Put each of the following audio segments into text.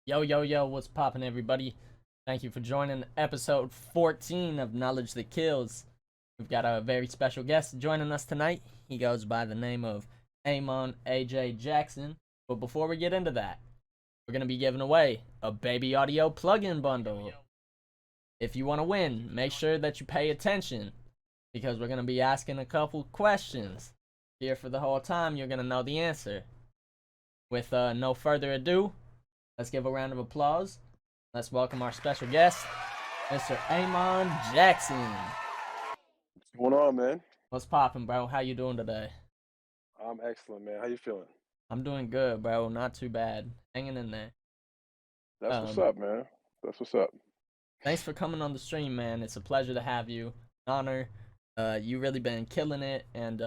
Yo, yo, yo, what's poppin', everybody? Thank you for joining episode 14 of Knowledge That Kills. We've got a very special guest joining us tonight. He goes by the name of Amond AJ Jackson. But before we get into that, we're going to be giving away a baby audio plugin bundle. If you want to win, make sure that you pay attention because we're going to be asking a couple questions. Here for the whole time, you're going to know the answer. With no further ado, let's give a round of applause. Let's welcome our special guest, Mr. Amon Jackson. What's going on, man? What's poppin', bro? How you doing today? I'm excellent, man. How you feeling? I'm doing good, bro. Not too bad. Hanging in there. That's what's Um, up, man. That's what's up. Thanks for coming on the stream, man. It's a pleasure to have you. An honor. You really been killing it and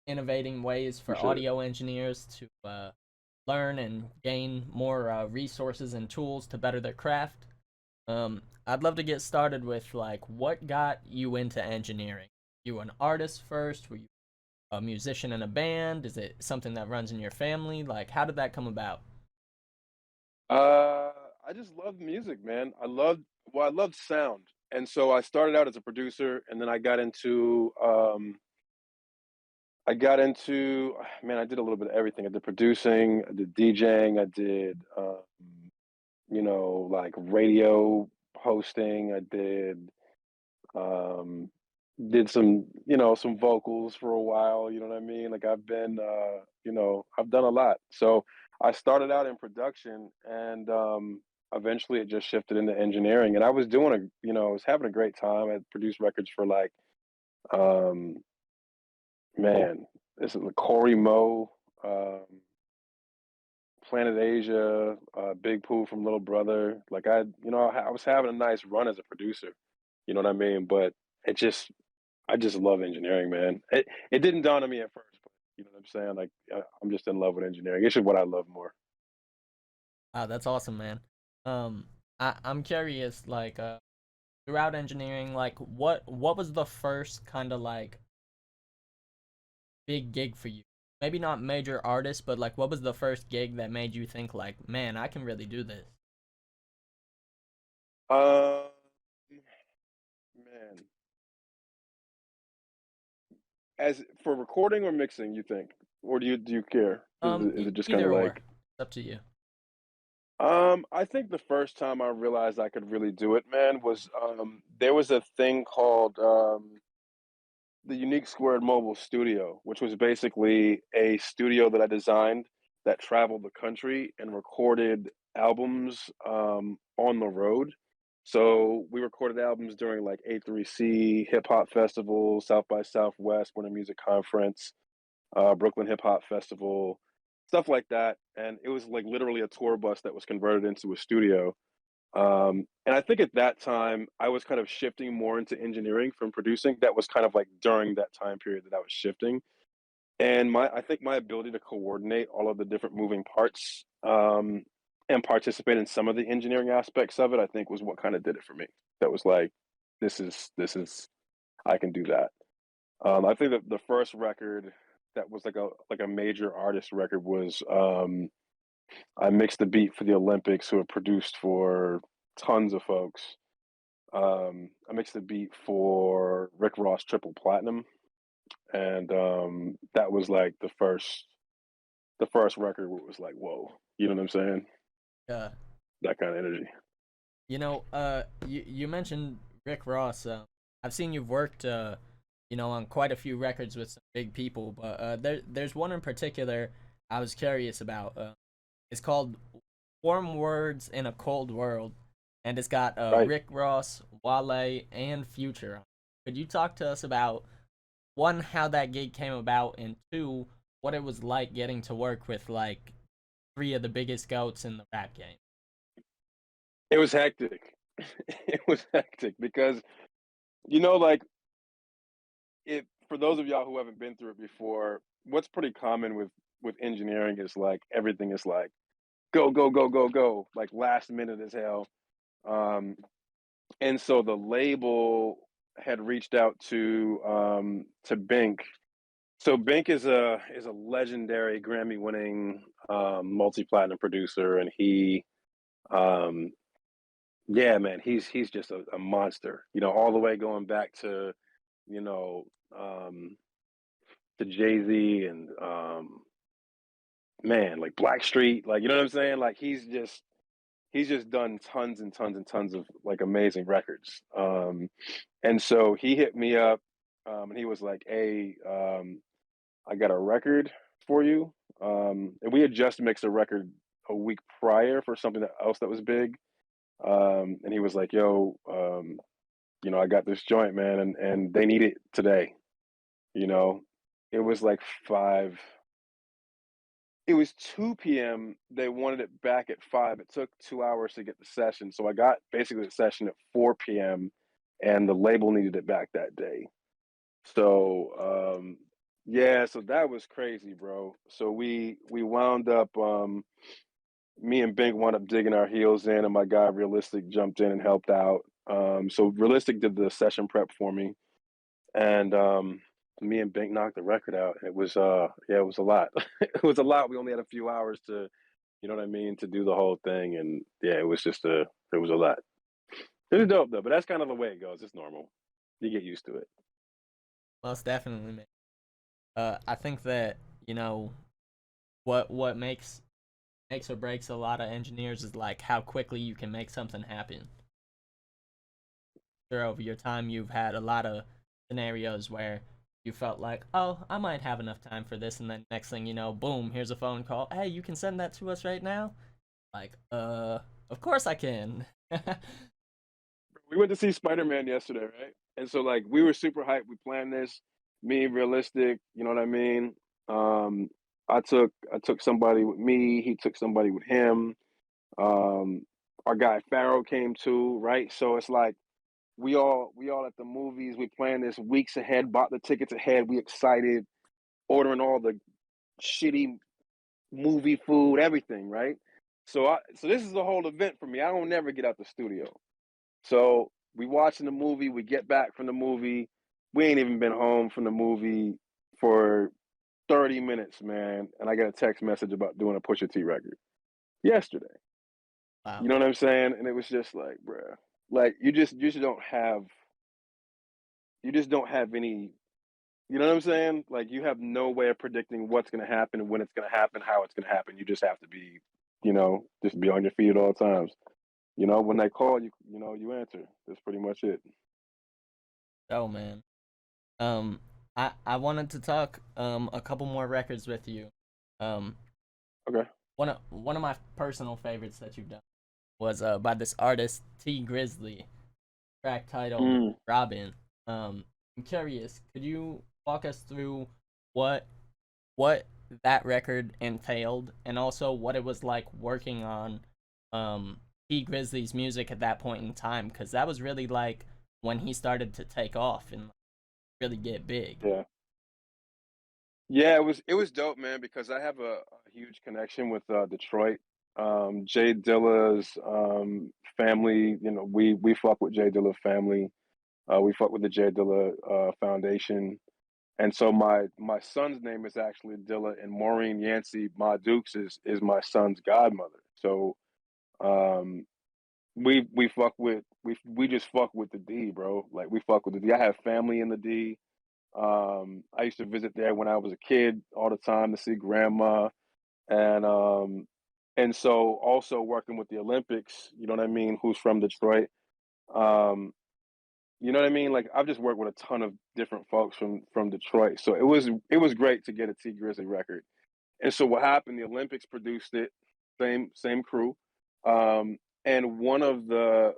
innovating ways for Appreciate it. audio engineers to learn and gain more resources and tools to better their craft. I'd love to get started with like what got you into engineering. You were an artist first? Were you a musician in a band? Is it something that runs in your family? Like, how did that come about? Uh, I just love music, man. I loved sound, and so I started out as a producer, and then man, I did a little bit of everything. I did producing, I did DJing, I did, like radio hosting. I um, did some vocals for a while. You know what I mean? Like I've done a lot. So I started out in production, and eventually it just shifted into engineering. And I was I was having a great time. I produced records for like, um, man, this is Corey Mo, um, Planet Asia, Big Pooh from Little Brother. Like I was having a nice run as a producer. You know what I mean? But it just I just love engineering, man. It didn't dawn on me at first, but you know what I'm saying? Like I'm just in love with engineering. It's just what I love more. Wow, that's awesome, man. Um, I'm curious, like, throughout engineering, like, what was the first kind of like big gig for you? Maybe not major artist, but like, what was the first gig that made you think like, man, I can really do this? Um, man, as for recording or mixing, you think, or do you care? Is it just kind of Either or, like, it's up to you. I think the first time I realized I could really do it, man, was there was a thing called the Unique Squared Mobile Studio, which was basically a studio that I designed that traveled the country and recorded albums on the road. So we recorded albums during like A3C, Hip Hop Festival, South by Southwest, Winter Music Conference, Brooklyn Hip Hop Festival, stuff like that. And it was like literally a tour bus that was converted into a studio. And I think at that time, I was kind of shifting more into engineering from producing. That was kind of like during that time period that I was shifting. And I think my ability to coordinate all of the different moving parts and participate in some of the engineering aspects of it, I think was what kind of did it for me. That was like, this is, I can do that. I think that the first record that was like a major artist record was I mixed the beat for the Olympics, who have produced for tons of folks. I mixed the beat for Rick Ross Triple Platinum, and that was like the first record where it was like, whoa, you know what I'm saying? Yeah. That kind of energy. You mentioned Rick Ross. I've seen you've worked, on quite a few records with some big people, but there's one in particular I was curious about. It's called "Warm Words in a Cold World," and it's got Right. Rick Ross, Wale, and Future on. Could you talk to us about one, how that gig came about, and two, what it was like getting to work with like three of the biggest goats in the rap game? It was hectic. It was hectic because like it for those of y'all who haven't been through it before, what's pretty common with engineering is like everything is like go go go go go like last minute as hell. Um, and so the label had reached out to Bink. So Bink is a legendary Grammy winning multi platinum producer, and Um, yeah, man, he's just a monster. All the way going back to you know um, to Jay Z and man, like Blackstreet, like you know what I'm saying? Like he's just done tons and tons and tons of like amazing records. And so he hit me up, and he was like, "Hey, I got a record for you." And we had just mixed a record a week prior for something else that was big. And he was like, "Yo, I got this joint, man, and they need it today." You know, it was like 5. It was 2 p.m. They wanted it back at 5. It took 2 hours to get the session, so I got basically the session at 4 p.m. and the label needed it back that day. So yeah, so that was crazy, bro. So we wound up me and Bink wound up digging our heels in, and my guy Realistic jumped in and helped out. So Realistic did the session prep for me, and me and Bink knocked the record out. It was yeah, it was a lot. It was a lot. We only had a few hours to, you know what I mean, to do the whole thing, and yeah, it was a lot. It was dope though, but that's kind of the way it goes. It's normal. You get used to it. Most definitely, man. I think that you know what makes or breaks a lot of engineers is like how quickly you can make something happen. Sure, over your time, you've had a lot of scenarios where you felt like, oh, I might have enough time for this, and then next thing you know, boom, here's a phone call. Hey, you can send that to us right now. Like, of course I can. We went to see Spider-Man yesterday, right? And so like we were super hyped. We planned this, me Realistic, you know what I mean? Um I took somebody with me, he took somebody with him. Um our guy Farrow came too, right? So it's like we all at the movies, we planned this weeks ahead, bought the tickets ahead, we excited, ordering all the shitty movie food, everything, right? So this is the whole event for me. I don't never get out the studio. So we watching the movie, we get back from the movie. We ain't even been home from the movie for 30 minutes, man. And I got a text message about doing a Pusha T record yesterday. You Wow. know what I'm saying? And it was just like, bruh, like you just don't have any, you know what I'm saying? Like you have no way of predicting what's gonna happen, when it's gonna happen, how it's gonna happen. You just have to be, just be on your feet at all times. When they call you, you answer. That's pretty much it. Oh man. Um, I wanted to talk a couple more records with you. Um, Okay. one of my personal favorites that you've done was by this artist T Grizzley, track titled Mm. Robin. I'm curious, could you walk us through what what that record entailed, and also what it was like working on um T Grizzly's music at that point in time? Because that was really like when he started to take off and really get big. Yeah. Yeah, it was dope, man, because I have a huge connection with Detroit. Jay Dilla's family, we fuck with Jay Dilla family. We fuck with the Jay Dilla Foundation. And so my son's name is actually Dilla, and Maureen Yancey, Ma Dukes is my son's godmother. So um we fuck with we just fuck with the D, bro. Like we fuck with the D. I have family in the D. I used to visit there when I was a kid all the time to see grandma, and so also working with the Olympics, you know what I mean, who's from Detroit. Um, you know what I mean? Like I've just worked with a ton of different folks from Detroit. So it was great to get a T Grizzly record. And so what happened, the Olympics produced it, same crew. Um, and one of the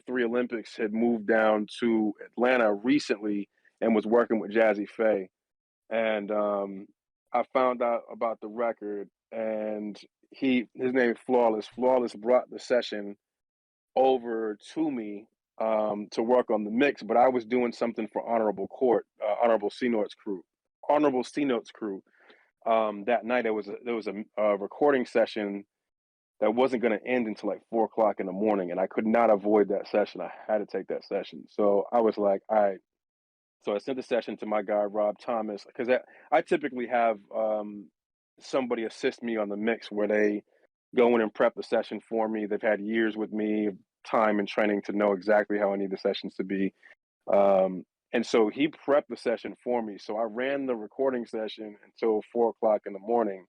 three Olympics had moved down to Atlanta recently and was working with Jazzy Faye, and I found out about the record, and his name is Flawless. Flawless brought the session over to me to work on the mix, but I was doing something for Honorable C Notes crew. That night there was a recording session that wasn't going to end until like 4 o'clock in the morning, and I could not avoid that session. I had to take that session, so I was like, all right. So I sent the session to my guy Rob Thomas, because I typically have somebody assist me on the mix where they go in and prep the session for me. They've had years with me, time and training to know exactly how I need the sessions to be. And so he prepped the session for me. So I ran the recording session until 4 o'clock in the morning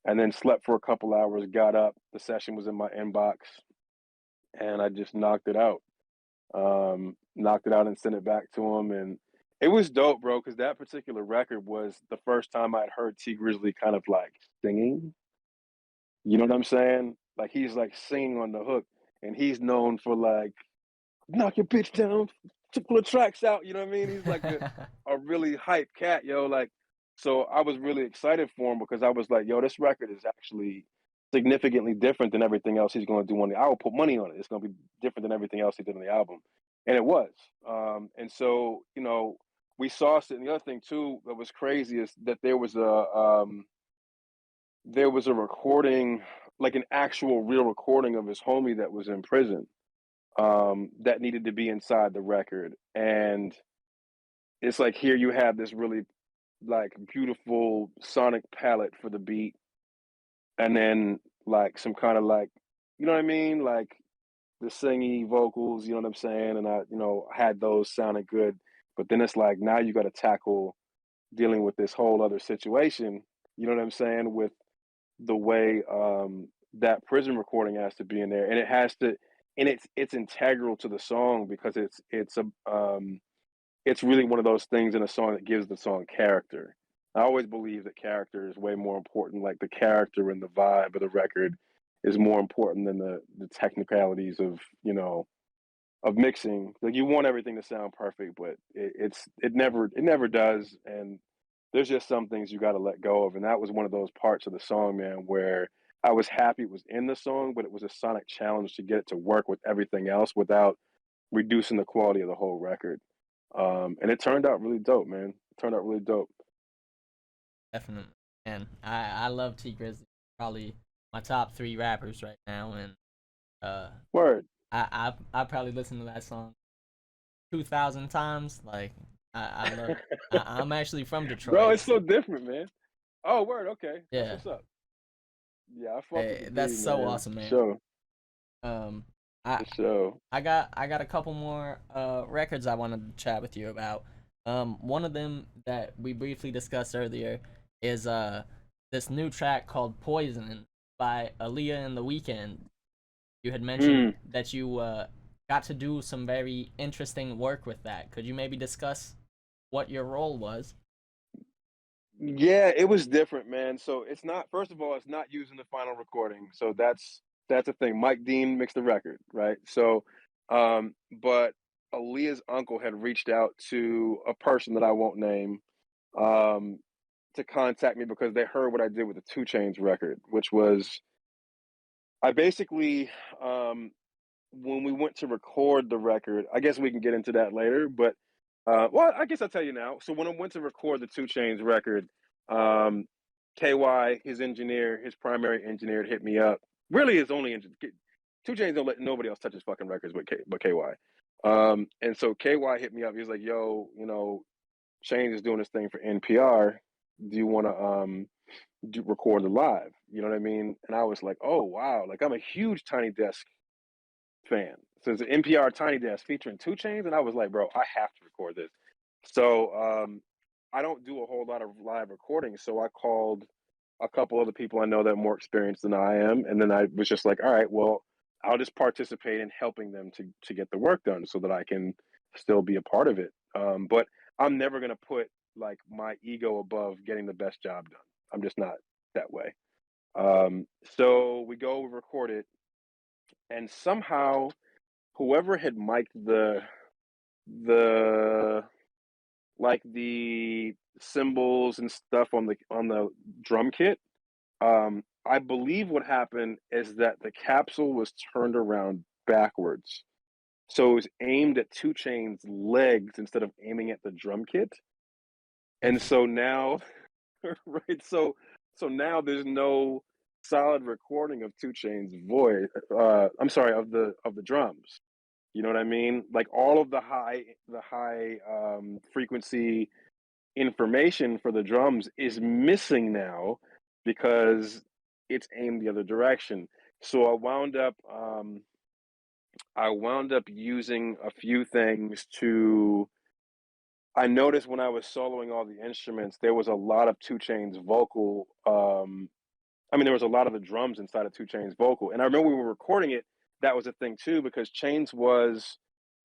and then slept for a couple hours, got up, the session was in my inbox, and I just knocked it out. Knocked it out and sent it back to him. And it was dope, bro, because that particular record was the first time I'd heard T Grizzley kind of like singing. You know what I'm saying? Like he's like singing on the hook, and he's known for like knock your bitch down, pull the tracks out. You know what I mean? He's like a really hype cat, yo. Like, so I was really excited for him because I was like, yo, this record is actually significantly different than everything else he's going to do on the. I will put money on it. It's going to be different than everything else he did on the album, and it was. And so we saw it. And the other thing too that was crazy is that there was a recording, like an actual real recording of his homie that was in prison, that needed to be inside the record. And it's like here you have this really like beautiful sonic palette for the beat, and then like some kind of like, you know what I mean? Like the singy vocals, you know what I'm saying? And I, had those sounded good. But then it's like now you got to tackle dealing with this whole other situation, you know what I'm saying? With the way that prison recording has to be in there, and it has to, and it's integral to the song because it's really one of those things in a song that gives the song character. I always believe that character is way more important. Like the character and the vibe of the record is more important than the technicalities of of mixing. Like you want everything to sound perfect, but it never does. And there's just some things you got to let go of. And that was one of those parts of the song, man, where I was happy it was in the song, but it was a sonic challenge to get it to work with everything else without reducing the quality of the whole record. And it turned out really dope, man. It turned out really dope. Definitely. And I love T Grizzly. Probably my top three rappers right now, and uh, Word. I probably listened to that song 2,000 times. Like I love. I'm actually from Bro, Detroit. it's so different, man. Oh, word. Okay. That's Yeah, what's up. Yeah, I fuck with the that's D, so man. awesome, For man. sure. Um, I For sure. I got a couple more records I wanted to chat with you about. One of them that we briefly discussed earlier is this new track called Poison by Aaliyah and The Weeknd. You had mentioned Mm. that you got to do some very interesting work with that. Could you maybe discuss what your role was? Yeah, it was different, man. So it's not, first of all, it's not using the final recording. So that's a thing. Mike Dean mixed the record, right? So but Aaliyah's uncle had reached out to a person that I won't name, um, to contact me because they heard what I did with the Two Chainz record, which was I basically when we went to record the record, I guess we can get into that later, but well, I guess I'll tell you now. So when I went to record the Two Chainz record, um, KY, his engineer, his primary engineer, hit me up. Really, his only engineer. Two Chainz don't let nobody else touch his fucking records but KY. And so KY hit me up. He was like, "Yo, Chainz is doing this thing for NPR. Do you want to record the live?" You know what I mean? And I was like, "Oh wow!" Like I'm a huge Tiny Desk fan. So it's an NPR Tiny Desk featuring Two Chainz, and I was like, bro, I have to record this. So I don't do a whole lot of live recording, so I called a couple other people I know that are more experienced than I am, and then I was just like, all right, well, I'll just participate in helping them to get the work done so that I can still be a part of it. But I'm never gonna put like my ego above getting the best job done. I'm just not that way. So we go, we record it, and somehow whoever had mic'd the like the cymbals and stuff on the drum kit, I believe what happened is that the capsule was turned around backwards. So it was aimed at Two Chain's legs instead of aiming at the drum kit. And so now right, so now there's no solid recording of Two Chain's voice, I'm sorry, of the drums. You know what I mean? Like all of the high frequency information for the drums is missing now because it's aimed the other direction. So I wound up using a few things to. I noticed when I was soloing all the instruments, there was a lot of Two Chainz vocal. I mean, there was a lot of the drums inside of Two Chainz vocal, and I remember we were recording it. That was a thing too because Chainz was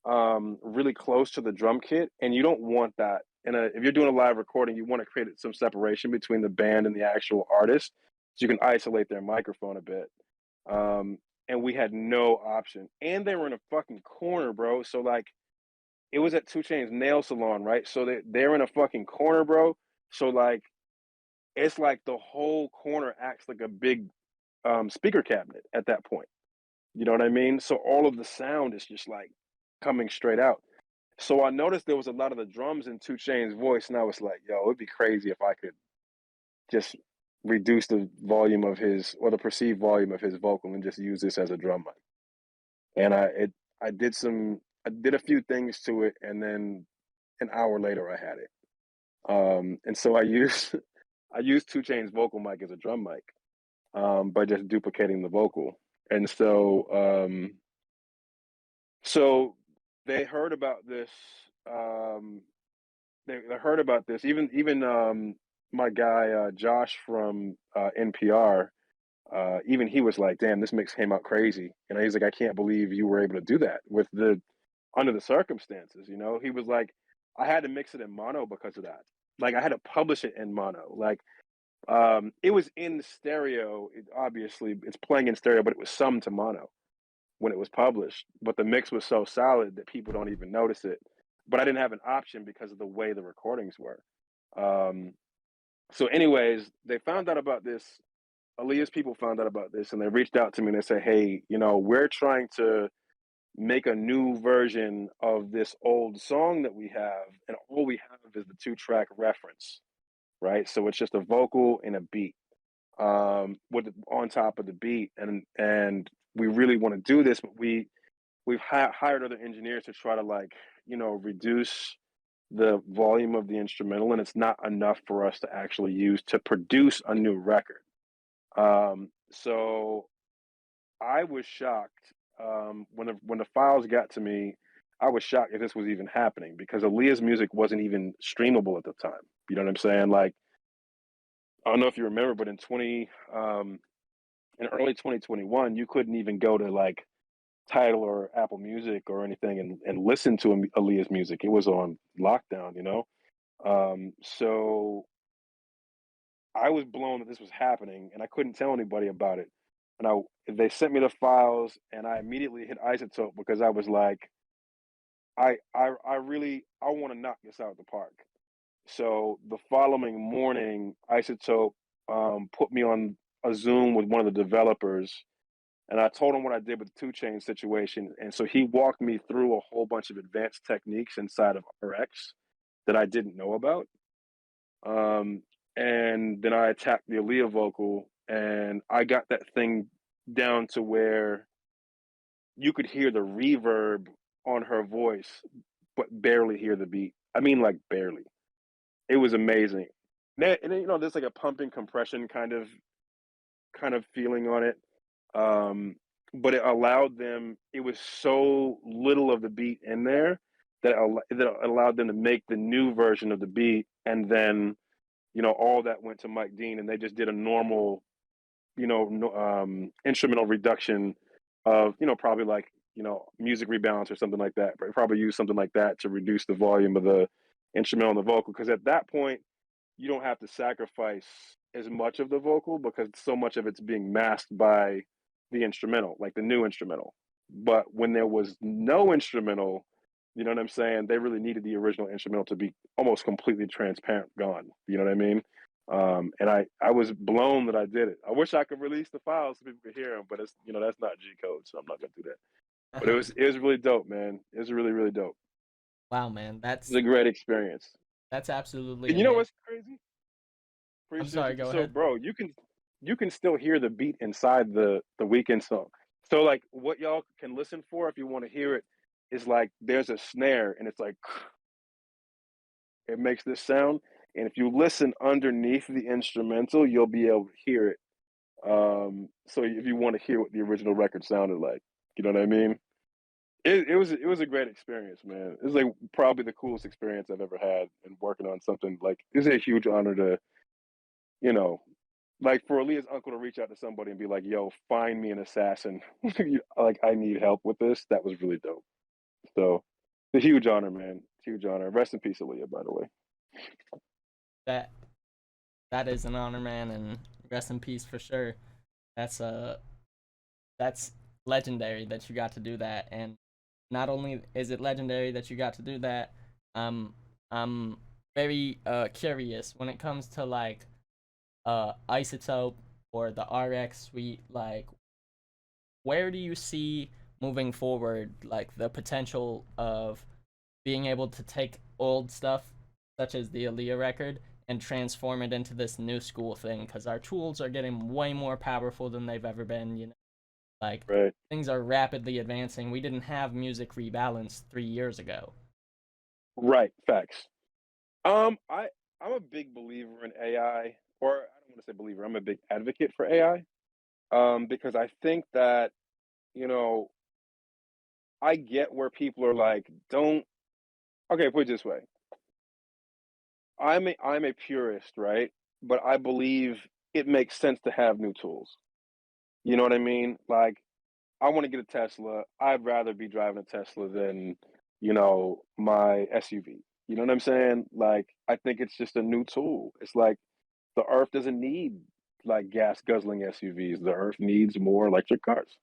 really close to the drum kit, and you don't want that. If you're doing a live recording, you want to create some separation between the band and the actual artist, so you can isolate their microphone a bit. Um, and we had no option, and they were in a fucking corner, bro. So like, it was at Two Chainz nail salon, right? So they're in a fucking corner, bro. So like, it's like the whole corner acts like a big speaker cabinet at that point. You know what I mean? So all of the sound is just like coming straight out. So I noticed there was a lot of the drums in Two Chainz voice, and I was like, "Yo, it'd be crazy if I could just reduce the volume of his or the perceived volume of his vocal and just use this as a drum mic." And I did a few things to it, and then an hour later I had it. And so I used I used Two Chainz vocal mic as a drum mic by just duplicating the vocal. And so they heard about this. Um, they heard about this. Even my guy Josh from NPR. Even he was like, "Damn, this mix came out crazy." And he's like, "I can't believe you were able to do that with the under the circumstances." You know, he was like, "I had to mix it in mono because of that. Like, I had to publish it in mono. Like, it was in stereo. Obviously, it's playing in stereo, but it was summed to mono when it was published. But the mix was so solid that people don't even notice it. But I didn't have an option because of the way the recordings were. Um, so, anyways, they found out about this. Aaliyah's people found out about this, and they reached out to me and they said, "Hey, you know, we're trying to make a new version of this old song that we have, and all we have is the two-track reference, right? So it's just a vocal and a beat, on top of the beat, and we really want to do this, but we've hired other engineers to try to like, reduce the volume of the instrumental, and it's not enough for us to actually use to produce a new record." So I was shocked when the files got to me. I was shocked if this was even happening because Aaliyah's music wasn't even streamable at the time. You know what I'm saying? Like, I don't know if you remember, but in early 2021, you couldn't even go to like Tidal or Apple Music or anything and listen to Aaliyah's music. It was on lockdown, you know. So I was blown that this was happening, and I couldn't tell anybody about it. And they sent me the files, and I immediately hit Isotope because I was like, I really I want to knock this out of the park. So the following morning, Isotope put me on a Zoom with one of the developers, and I told him what I did with the Two Chain situation. And so he walked me through a whole bunch of advanced techniques inside of RX that I didn't know about. Um, and then I attacked the Aaliyah vocal, and I got that thing down to where you could hear the reverb on her voice, but barely hear the beat. I mean, like barely. It was amazing. And then, there's like a pumping compression kind of feeling on it. But it allowed them. It was so little of the beat in there that allowed them to make the new version of the beat, and then all that went to Mike Dean, and they just did a normal, instrumental reduction of, probably like, music rebalance or something like that. But probably use something like that to reduce the volume of the instrumental and the vocal, because at that point, you don't have to sacrifice as much of the vocal because so much of it's being masked by the instrumental, like the new instrumental. But when there was no instrumental, you know what I'm saying? They really needed the original instrumental to be almost completely transparent, gone. You know what I mean? And I was blown that I did it. I wish I could release the files so people could hear them, but it's that's not G code, so I'm not gonna do that. But it was really dope, man. It was really really dope. Wow, man, It was a great experience. that's absolutely And you know amazing. what's crazy? I'm Appreciate sorry, you. go So, ahead. bro, you can still hear the beat inside the weekend song. So, like, what y'all can listen for if you want to hear it is like there's a snare and it's like it makes this sound, and if you listen underneath the instrumental, you'll be able to hear it So if you want to hear what the original record sounded like, you know what I mean? It was a great experience, man. It was like probably the coolest experience I've ever had in working on something. Like it's a huge honor to, you know, like for Aaliyah's uncle to reach out to somebody and be like, "Yo, find me an assassin. Like I need help with this." That was really dope. So, it's a huge honor, man. Huge honor. Rest in peace, Aaliyah. By the way. That that is an honor, man, and rest in peace for sure. That's that's legendary that you got to do that, and not only is it legendary that you got to do that, I'm very curious when it comes to like Isotope or the RX suite. Like, where do you see moving forward, like the potential of being able to take old stuff such as the Aaliyah record and transform it into this new school thing? Because our tools are getting way more powerful than they've ever been. You know, like Right. things are rapidly advancing. We didn't have music rebalanced 3 years ago. Right. Facts. I'm a big believer in AI, or I don't want to say believer. I'm a big advocate for AI. Because I think that you know I get where people are like, don't. Okay, put it this way. I'm a purist, right? But I believe it makes sense to have new tools. You know what I mean? Like, I want to get a Tesla. I'd rather be driving a Tesla than, my SUV. You know what I'm saying? Like, I think it's just a new tool. It's like the earth doesn't need like gas guzzling SUVs. The earth needs more electric cars.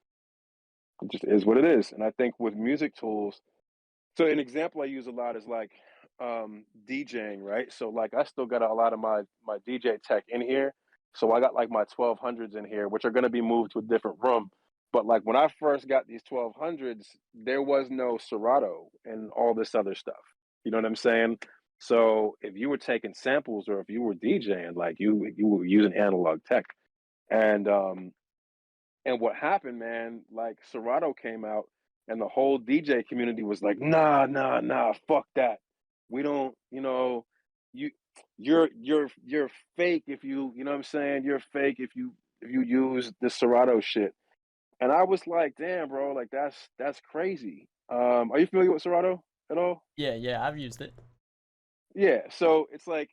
It just is what it is. And I think with music tools, so an example I use a lot is like DJing, right? So like I still got a lot of my DJ tech in here. So I got like my 1200s in here, which are going to be moved to a different room. But like when I first got these 1200s, there was no Serato and all this other stuff. You know what I'm saying? So if you were taking samples or if you were DJing, like you were using analog tech. And and what happened, man, like Serato came out and the whole DJ community was like, nah, nah, nah, fuck that. We don't, you you're fake if you know what I'm saying? You're fake if you use the Serato shit. And I was like, damn, bro, like that's crazy. Are you familiar with Serato at all? Yeah, yeah, I've used it. Yeah. So it's like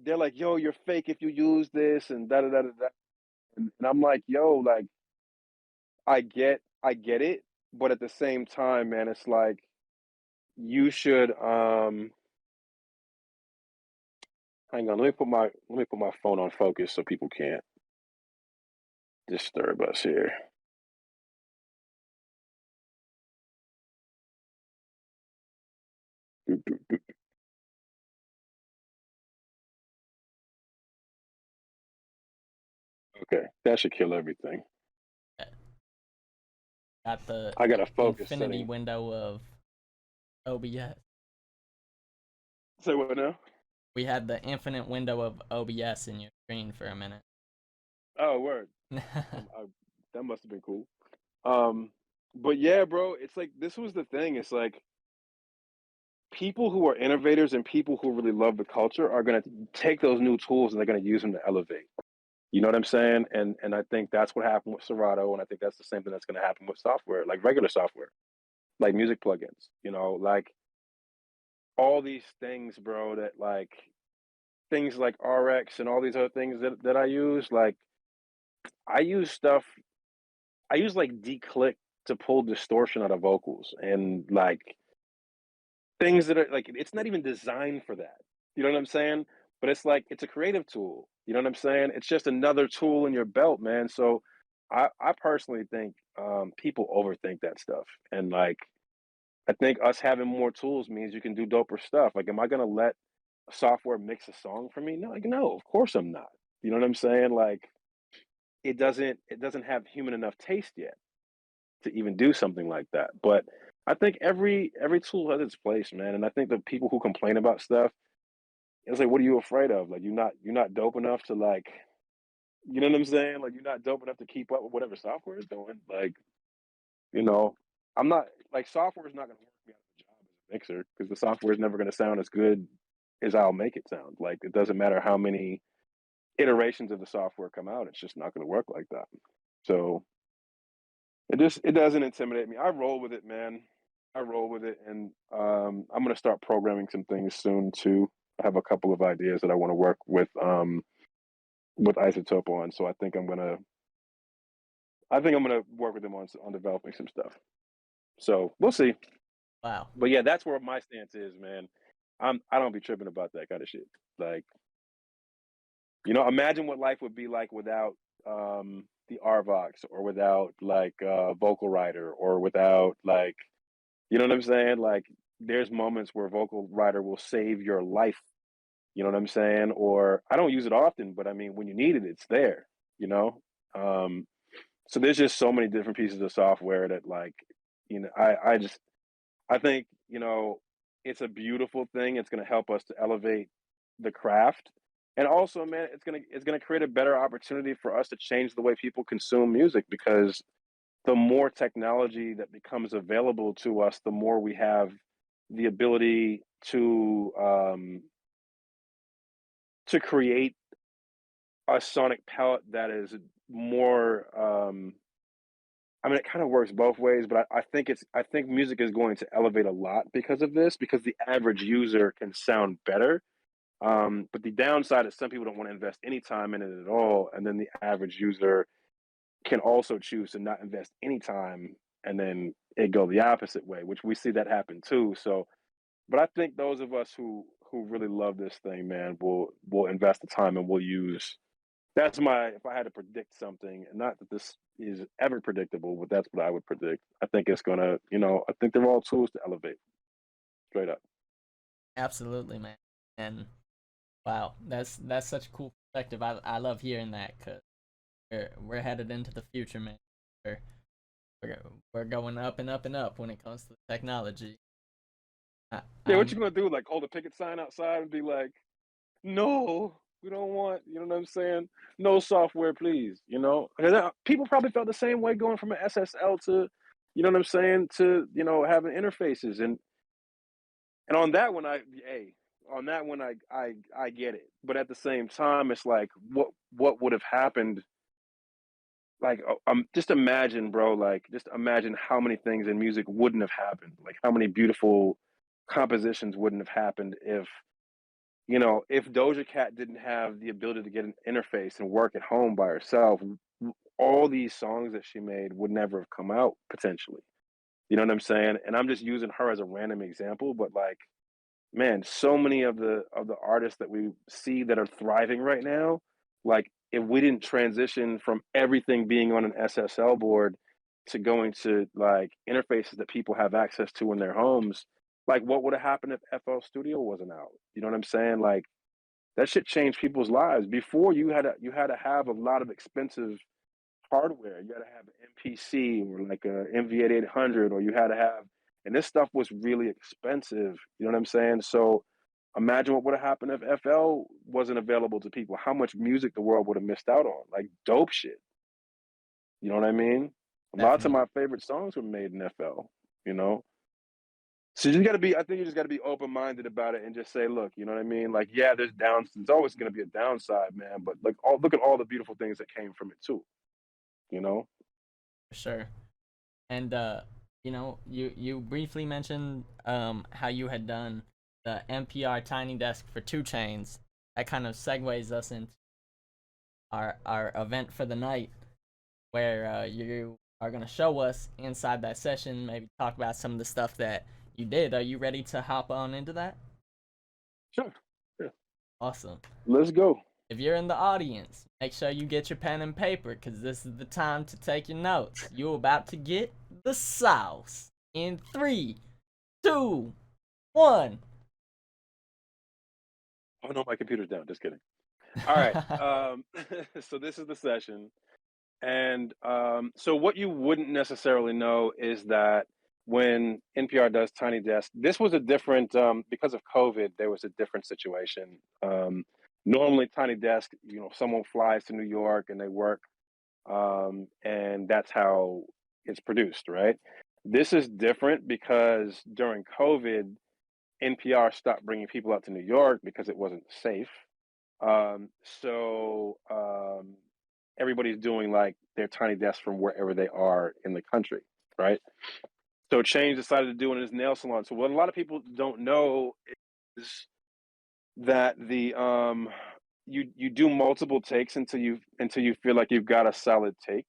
they're like, yo, you're fake if you use this and da da da da da. And I'm like, yo, like I get it, but at the same time, man, it's like you should hang on, let me put my phone on focus so people can't disturb us here. Doop, doop, doop. Okay, that should kill everything. Got the I got a focus infinity setting. window of OBS. Say what now? We had the infinite window of OBS in your screen for a minute. Oh, word. That must have been cool. Um, but yeah, bro, it's like this was the thing. It's like people who are innovators and people who really love the culture are gonna take those new tools and they're gonna use them to elevate. You know what I'm saying? And I think that's what happened with Serato, and I think that's the same thing that's going to happen with software, like regular software, like music plugins. Like all these things, bro. That like things like RX and all these other things that I use. Like I use stuff. I use like declick to pull distortion out of vocals, and like things that are like it's not even designed for that. You know what I'm saying? But it's like it's a creative tool. You know what I'm saying? It's just another tool in your belt, man. So I personally think people overthink that stuff. And like I think us having more tools means you can do doper stuff. Like, am I gonna let software mix a song for me? No, like no, of course I'm not. You know what I'm saying? Like it doesn't have human enough taste yet to even do something like that. But I think every tool has its place, man. And I think the people who complain about stuff, it's like, what are you afraid of? Like you're not dope enough to like, you know what I'm saying? Like you're not dope enough to keep up with whatever software is doing. Like, you know, I'm not like software is not gonna work me out of a job as a mixer because the software is never gonna sound as good as I'll make it sound. Like it doesn't matter how many iterations of the software come out, it's just not going to work like that. So it doesn't intimidate me. I roll with it, man. I roll with it, and I'm gonna start programming some things soon too. I have a couple of ideas that I want to work with Isotope on. So I think I'm gonna work with them on developing some stuff. So we'll see. Wow. But yeah, that's where my stance is, man. I don't be tripping about that kind of shit. Like, imagine what life would be like without the RVox, or without like Vocal Writer, or without like, you know what I'm saying? Like, there's moments where Vocal Writer will save your life. You know what I'm saying? Or I don't use it often, but I mean, when you need it, it's there. You know. Um, so there's just so many different pieces of software that, like, I think, it's a beautiful thing. It's going to help us to elevate the craft. And also, man, it's going to create a better opportunity for us to change the way people consume music, because the more technology that becomes available to us, the more we have the ability to create a sonic palette that is more I mean, it kind of works both ways, but I think music is going to elevate a lot because of this, because the average user can sound better. But the downside is some people don't want to invest any time in it at all, and then the average user can also choose to not invest any time, and then it go the opposite way, which we see that happen too. So, but I think those of us who really love this thing, man, will invest the time, and will use. That's my if I had to predict something, and not that this is ever predictable, but that's what I would predict. I think it's gonna, I think they're all tools to elevate, straight up. Absolutely, man. And wow, that's such a cool perspective. I love hearing that because we're headed into the future, man. We're we're we're going up and up and up when it comes to technology. I, Yeah, what I'm you gonna do? Like, hold a picket sign outside and be like, "No, we don't want," you know what I'm saying? No software, please. 'Cause people probably felt the same way going from an SSL to, you know what I'm saying, to having interfaces, and on that one, I get it. But at the same time, it's like, what would have happened? Like, just imagine, bro. Like, just imagine how many things in music wouldn't have happened. Like, how many beautiful compositions wouldn't have happened if Doja Cat didn't have the ability to get an interface and work at home by herself. All these songs that she made would never have come out potentially. You know what I'm saying? And I'm just using her as a random example, but like, man, so many of the artists that we see that are thriving right now, like, if we didn't transition from everything being on an SSL board to going to like interfaces that people have access to in their homes, like, what would have happened if FL Studio wasn't out? You know what I'm saying? Like, that shit changed people's lives. Before, you had to have a lot of expensive hardware. You had to have an MPC, or like a MV8800, or you had to have, and this stuff was really expensive. You know what I'm saying? So imagine what would have happened if FL wasn't available to people. How much music the world would have missed out on, like dope shit. You know what I mean? Lots of definitely my favorite songs were made in FL. You know, so you just gotta be. I think you just gotta be open minded about it and just say, look, you know what I mean? Like, yeah, there's downs. There's always gonna be a downside, man. But like, look at all the beautiful things that came from it too. You know? for sure. And you briefly mentioned how you had done the NPR Tiny Desk for Two Chains. That kind of segues us into our event for the night, where you are gonna show us inside that session, maybe talk about some of the stuff that you did. Are you ready to hop on into that? Sure. Yeah. Awesome. Let's go. If you're in the audience, make sure you get your pen and paper, because this is the time to take your notes. You're about to get the sauce in 3, 2, 1. Oh no, my computer's down. Just kidding. All right. So this is the session, and so what you wouldn't necessarily know is that when NPR does Tiny Desk, this was a different because of COVID. There was a different situation. Normally, Tiny Desk, someone flies to New York and they work, and that's how it's produced, right? This is different because during COVID, NPR stopped bringing people out to New York because it wasn't safe. So everybody's doing like their tiny desk from wherever they are in the country, right? So Chainz decided to do it in his nail salon. So what a lot of people don't know is that the you do multiple takes until you feel like you've got a solid take,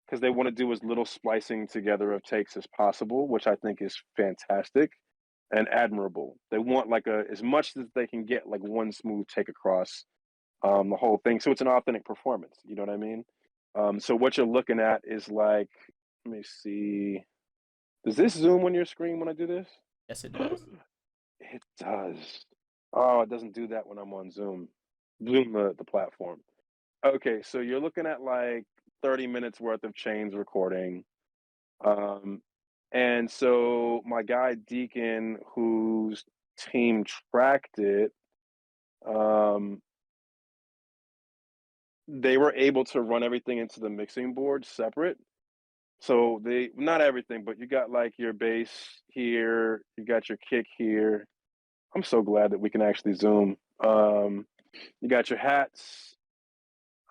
because they want to do as little splicing together of takes as possible, which I think is fantastic and admirable. They want like a as much as they can get like one smooth take across the whole thing, so it's an authentic performance. You know what I mean? So what you're looking at is like, let me see. Does this zoom on your screen when I do this? Yes, it does. It does. Oh, it doesn't do that when I'm on Zoom. Zoom, the platform. Okay, so you're looking at like 30 minutes worth of Chains recording. Um, and so my guy Deacon, whose team tracked it, um, they were able to run everything into the mixing board separate. So they not everything, but you got like your bass here, you got your kick here. I'm so glad that we can actually zoom. You got your hats.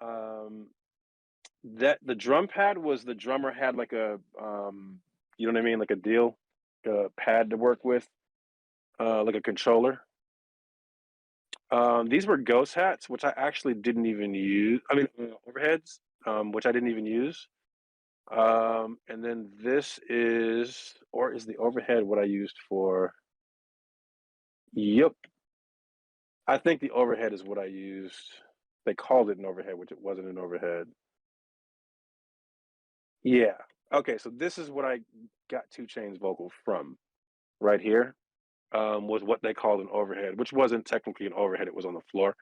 Um, that the drum pad was the drummer had like a you know what I mean, like a deal, a pad to work with, like a controller. These were ghost hats, which I actually didn't even use. I mean, overheads, which I didn't even use. And then this is, or is the overhead what I used for? Yep, I think the overhead is what I used. They called it an overhead, which it wasn't an overhead. Yeah. Okay, so this is what I got Two Chainz vocal from right here. Was what they called an overhead, which wasn't technically an overhead, it was on the floor.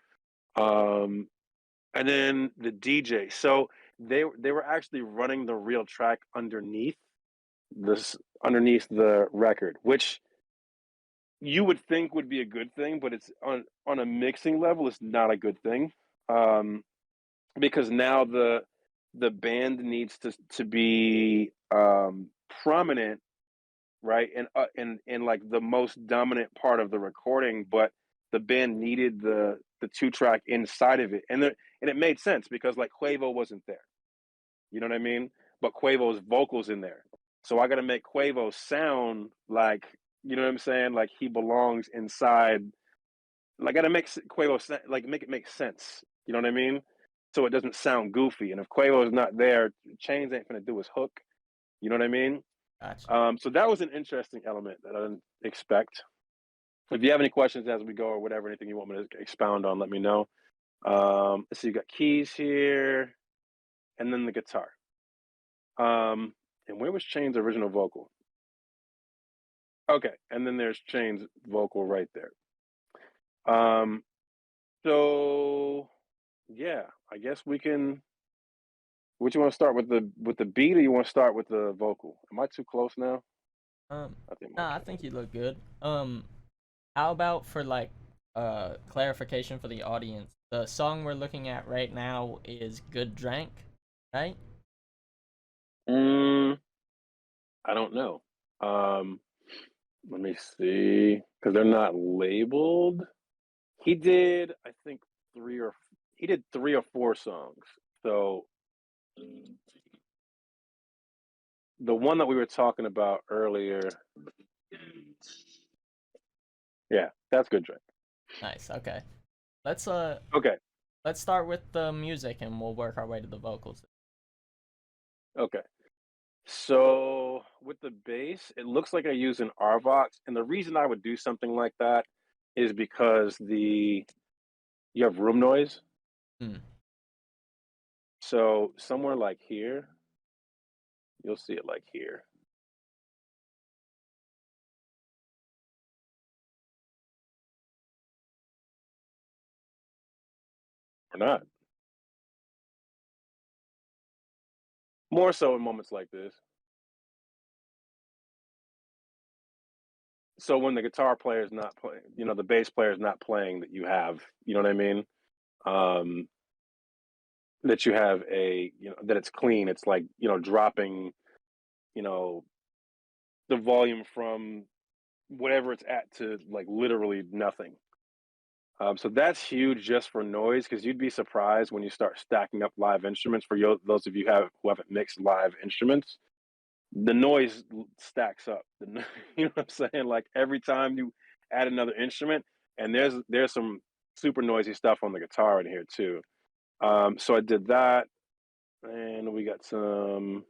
Um, and then the DJ. So they were actually running the real track this underneath the record, which you would think would be a good thing, but it's on a mixing level, it's not a good thing. Um, because now the band needs to be prominent, right, and in like the most dominant part of the recording, but the band needed the two track inside of it, and it made sense because like Quavo wasn't there, you know what I mean, but Quavo's vocals in there, so I got to make Quavo sound like, you know what I'm saying, like he belongs inside, like, I gotta make Quavo like make it make sense. You know what I mean? So it doesn't sound goofy. And if Quavo's not there, Chains ain't gonna do his hook. You know what I mean? Gotcha. So that was an interesting element that I didn't expect. If you have any questions as we go or whatever, anything you want me to expound on, let me know. So you got keys here, and then the guitar. And where was Chain's original vocal? Okay, and then there's Chain's vocal right there. Um, so yeah, I guess we can. Would you want to start with the beat, or you want to start with the vocal? Am I too close now? Um, I think I'm nah, I okay. think you look good. How about for like clarification for the audience? The song we're looking at right now is "Good Drank," right? Mm, I don't know. Um, Let me see, because they're not labeled. He did, I think, he did 3 or 4 songs. So the one that we were talking about earlier, yeah, that's Good Drink. Nice. Okay. Let's Okay, let's start with the music and we'll work our way to the vocals. okay. So with the bass, it looks like I use an RVox, and the reason I would do something like that is because the you have room noise. Hmm. So somewhere like here, you'll see it like here or not. More so in moments like this. So when the guitar player is not playing, the bass player is not playing, that you have, you know what I mean? Um, that you have that it's clean. It's like, dropping, you know, the volume from whatever it's at to like literally nothing. So that's huge just for noise, because you'd be surprised when you start stacking up live instruments. For those of you who haven't mixed live instruments, the noise stacks up. You know what I'm saying? Like every time you add another instrument, and there's some super noisy stuff on the guitar in here too. So I did that, and we got some.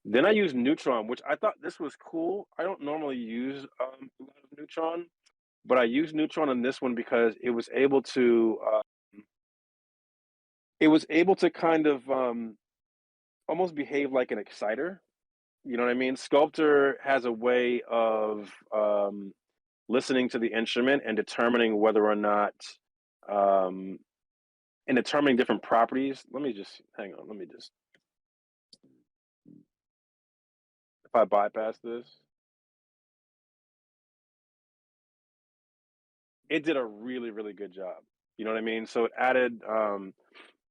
Then I used Neutron, which I thought this was cool. I don't normally use a lot of Neutron, but I used Neutron on this one because it was able to kind of almost behave like an exciter. You know what I mean? Sculptor has a way of listening to the instrument and determining whether or not, um, and determining different properties. Let me just hang on. Let me just, if I bypass this, it did a really, really good job. You know what I mean? So it added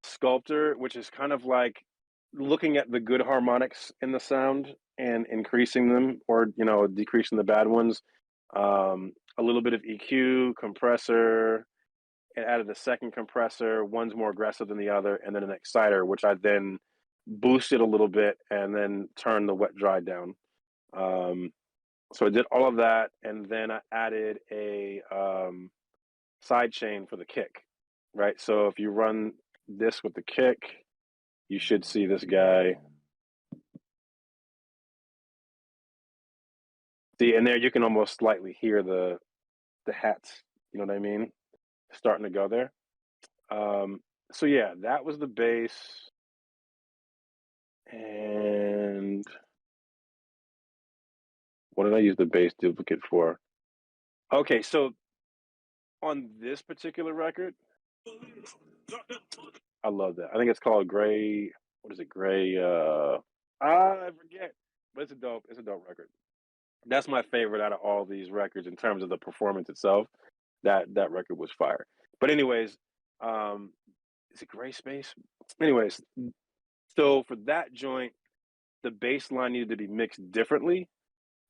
Sculptor, which is kind of like looking at the good harmonics in the sound and increasing them, or decreasing the bad ones. A little bit of EQ, compressor. It added a second compressor. One's more aggressive than the other, and then an exciter, which I then boosted a little bit and then turned the wet dry down. So I did all of that, and then I added a side chain for the kick, right? So if you run this with the kick, you should see this guy. See, and there you can almost slightly hear the hats, you know what I mean? Starting to go there. So yeah, that was the bass. And what did I use the bass duplicate for? Okay, so on this particular record, I love that. I think it's called Gray. What is it? Gray. I forget, but it's a dope record. That's my favorite out of all these records in terms of the performance itself. That record was fire. But anyways, um, is it Gray Space? Anyways, so for that joint, the bass line needed to be mixed differently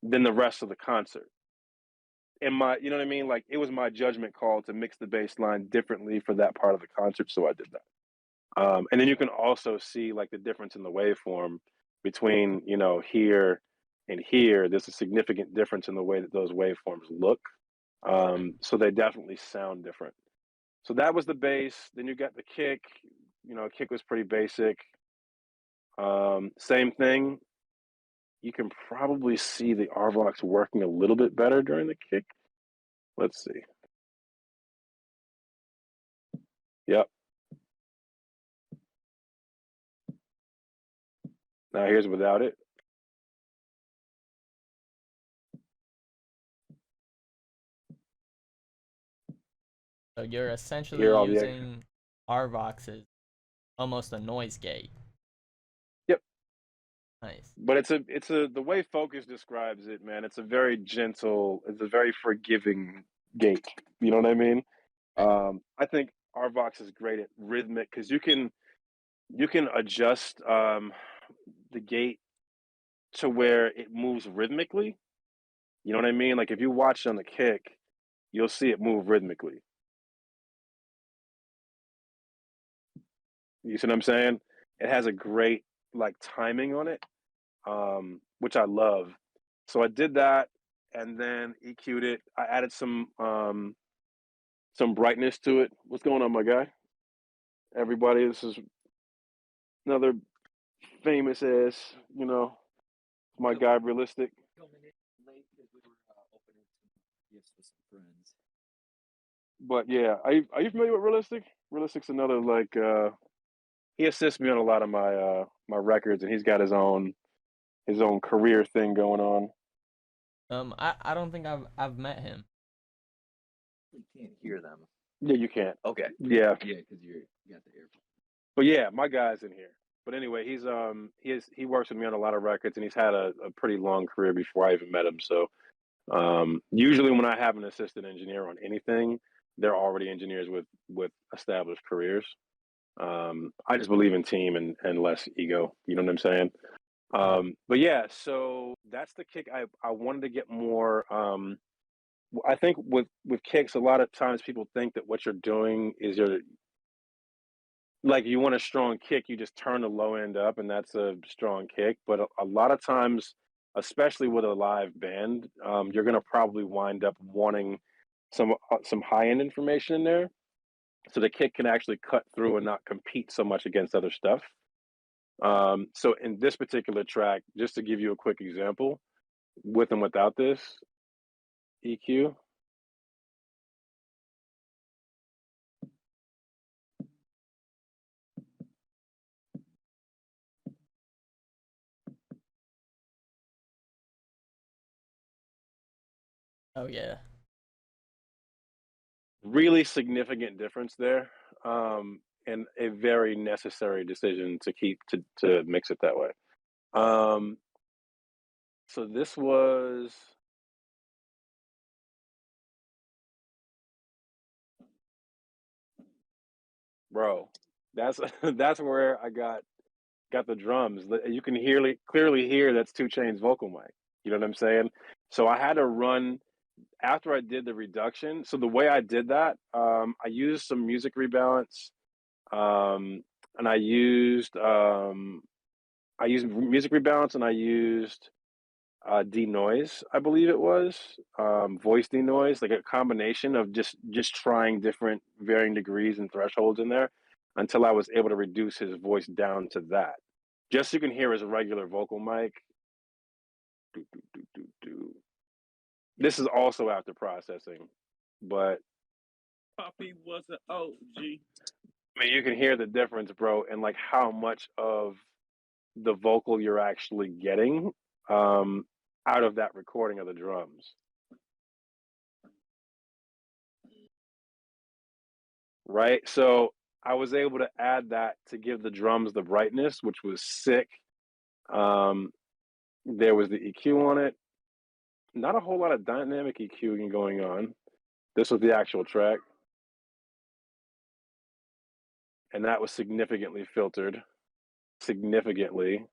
than the rest of the concert. And you know what I mean? Like it was my judgment call to mix the bass line differently for that part of the concert, so I did that. And then you can also see like the difference in the waveform between here and here. There's a significant difference in the way that those waveforms look. So they definitely sound different. So that was the bass. Then you got the kick. Kick was pretty basic. Same thing. You can probably see the Arvox working a little bit better during the kick. Let's see. Yep. Now here's without it. So you're essentially Hear all the using Arvox as almost a noise gate. Yep. Nice. But it's the way Focus describes it, man. It's a very forgiving gate. You know what I mean? I think Arvox is great at rhythmic because you can adjust the gate to where it moves rhythmically. You know what I mean? Like if you watch on the kick, you'll see it move rhythmically. You see what I'm saying? It has a great like timing on it, which I love. So I did that, and then EQ'd it. I added some brightness to it. What's going on, my guy? Everybody, this is another famous ass, my guy, Realistic. Coming in late because we were opening some gifts with some friends. But yeah, are you familiar with Realistic? Realistic's another like he assists me on a lot of my records, and he's got his own career thing going on. I don't think I've met him. You can't hear them. Yeah, you can't. Okay. Yeah. Yeah, because you got the earphone. But yeah, my guy's in here. But anyway, he works with me on a lot of records, and he's had a pretty long career before I even met him. So usually when I have an assistant engineer on anything, they're already engineers with established careers. I just believe in team and less ego. You know what I'm saying? But yeah, so that's the kick. I wanted to get more I think with kicks, a lot of times people think that what you're doing is you're like you want a strong kick, you just turn the low end up, and that's a strong kick. But a lot of times, especially with a live band, you're gonna probably wind up wanting some high end information in there, so the kick can actually cut through and not compete so much against other stuff. So in this particular track, just to give you a quick example, with and without this EQ. Oh yeah. Really significant difference there, and a very necessary decision to keep to mix it that way. Um, so this was, bro. That's that's where I got the drums. You can clearly hear that's Two Chainz vocal mic. You know what I'm saying? So I had to run after I did the reduction. So the way I did that, I used some music rebalance, and I used music rebalance, and I used denoise, I believe it was, voice denoise, like a combination of just trying different varying degrees and thresholds in there until I was able to reduce his voice down to that. Just so you can hear his regular vocal mic. Do, do, do, do, do. This is also after processing, but Poppy was an OG. I mean, you can hear the difference, bro, and like how much of the vocal you're actually getting out of that recording of the drums. Right? So I was able to add that to give the drums the brightness, which was sick. There was the EQ on it. Not a whole lot of dynamic EQing going on. This was the actual track. And that was significantly filtered. Significantly.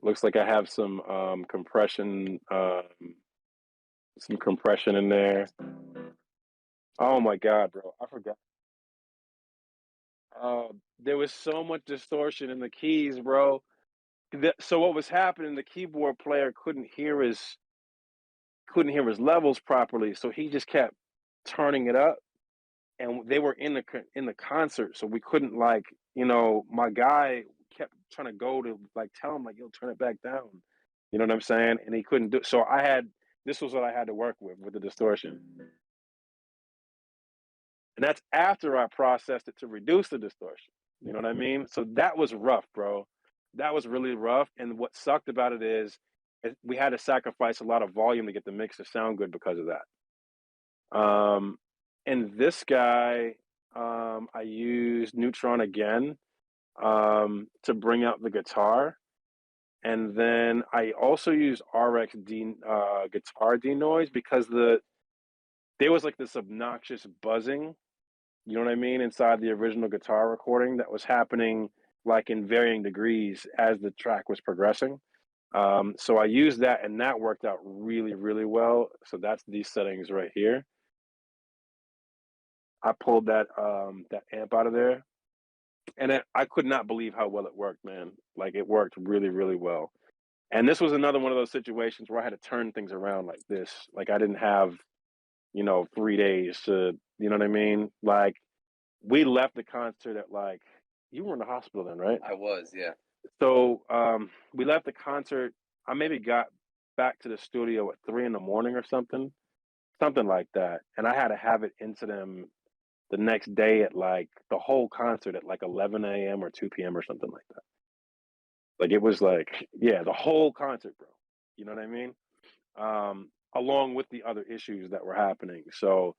Looks like I have some compression in there. Oh my god, bro. I forgot. There was so much distortion in the keys, bro. So what was happening, the keyboard player couldn't hear his levels properly, so he just kept turning it up, and they were in the concert, so we couldn't, like, my guy kept trying to go to, like, tell him, like, yo, turn it back down. You know what I'm saying? And he couldn't do. So this was what I had to work with the distortion. And that's after I processed it to reduce the distortion. You know what I mean? So that was rough, bro. That was really rough. And what sucked about it is we had to sacrifice a lot of volume to get the mix to sound good because of that. And this guy, I used Neutron again to bring out the guitar. And then I also used RX guitar denoise because there was like this obnoxious buzzing, you know what I mean, inside the original guitar recording that was happening like in varying degrees as the track was progressing. So I used that, and that worked out really, really well. So that's these settings right here. I pulled that amp out of there, and I could not believe how well it worked, man. Like, it worked really, really well. And this was another one of those situations where I had to turn things around like this. Like, I didn't have 3 days to, you know what I mean? Like, we left the concert at, like, you were in the hospital then, right? I was, yeah. So we left the concert. I maybe got back to the studio at 3 in the morning or something like that. And I had to have it into them the next day at, like, the whole concert at like 11 a.m. or 2 p.m. or something like that. Like, it was like, yeah, the whole concert, bro. You know what I mean? Along with the other issues that were happening. So,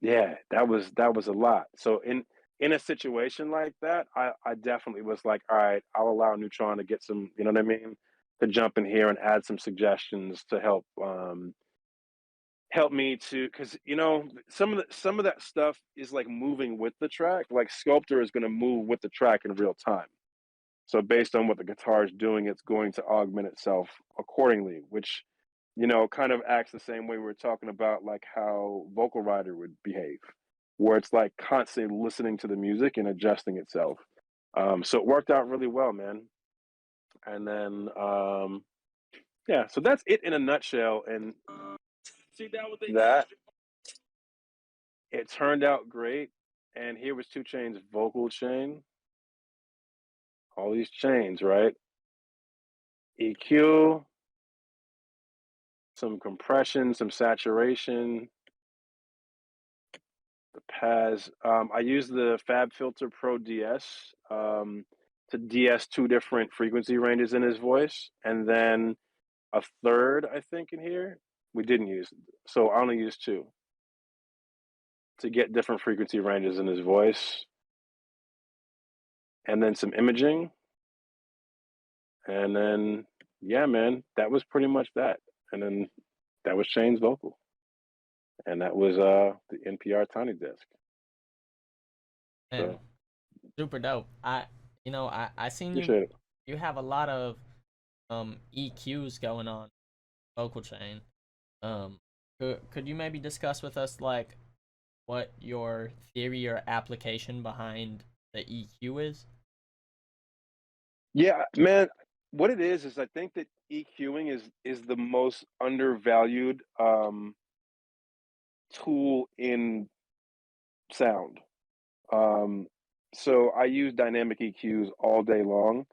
yeah, that was a lot. So in a situation like that, I definitely was like, all right, I'll allow Neutron to get some, you know what I mean, to jump in here and add some suggestions to help me to, because some of that stuff is like moving with the track. Like, Sculptor is going to move with the track in real time. So based on what the guitar is doing, it's going to augment itself accordingly, which kind of acts the same way we were talking about, like how Vocal Rider would behave, where it's like constantly listening to the music and adjusting itself. So it worked out really well, man. And then, yeah, so that's it in a nutshell. And See, that was the that it turned out great. And here was Two Chainz vocal chain, all these chains, right? EQ, some compression, some saturation, the Paz. I use the Fab Filter Pro DS to DS 2 different frequency ranges in his voice, and then a third, I think, in here. We didn't use, so I only used 2 to get different frequency ranges in his voice, and then some imaging, and then yeah, man, that was pretty much that. And then that was Shane's vocal, and that was the NPR Tiny Desk. Man, So super dope. I seen appreciate it. you have a lot of EQs going on vocal chain. Could you maybe discuss with us like what your theory or application behind the EQ is? Yeah, man. What it is I think that EQing is the most undervalued tool in sound. Um, so I use dynamic EQs all day long.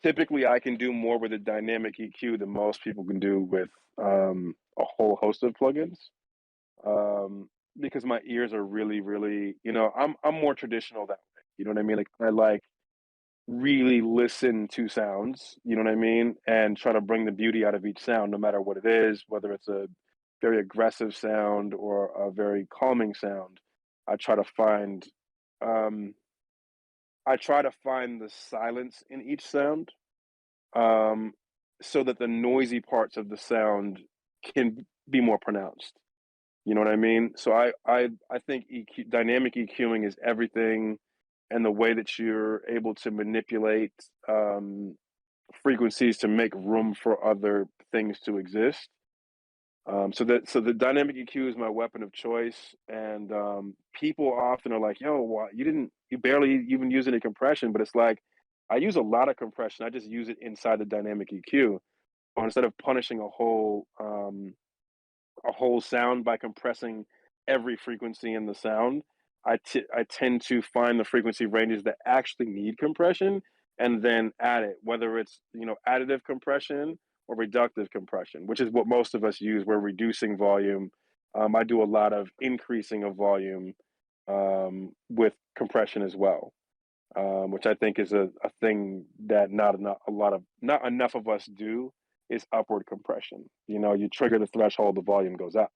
Typically, I can do more with a dynamic EQ than most people can do with a whole host of plugins. Because my ears are really, really, I'm more traditional that way. You know what I mean? Like I like really listen to sounds, you know what I mean? And try to bring the beauty out of each sound, no matter what it is, whether it's a very aggressive sound or a very calming sound. I try to find um I try to find the silence in each sound, um, so that the noisy parts of the sound can be more pronounced. You know what I mean? So I think dynamic EQing is everything, and the way that you're able to manipulate frequencies to make room for other things to exist. So the dynamic EQ is my weapon of choice, and people often are like, "Yo, why you barely even use any compression?" But it's like I use a lot of compression. I just use it inside the dynamic EQ. Or instead of punishing a whole sound by compressing every frequency in the sound, I tend to find the frequency ranges that actually need compression and then add it, whether it's additive compression or reductive compression, which is what most of us use. We're reducing volume. I do a lot of increasing of volume with compression as well, which I think is a thing that not enough of us do is upward compression. You trigger the threshold, the volume goes up,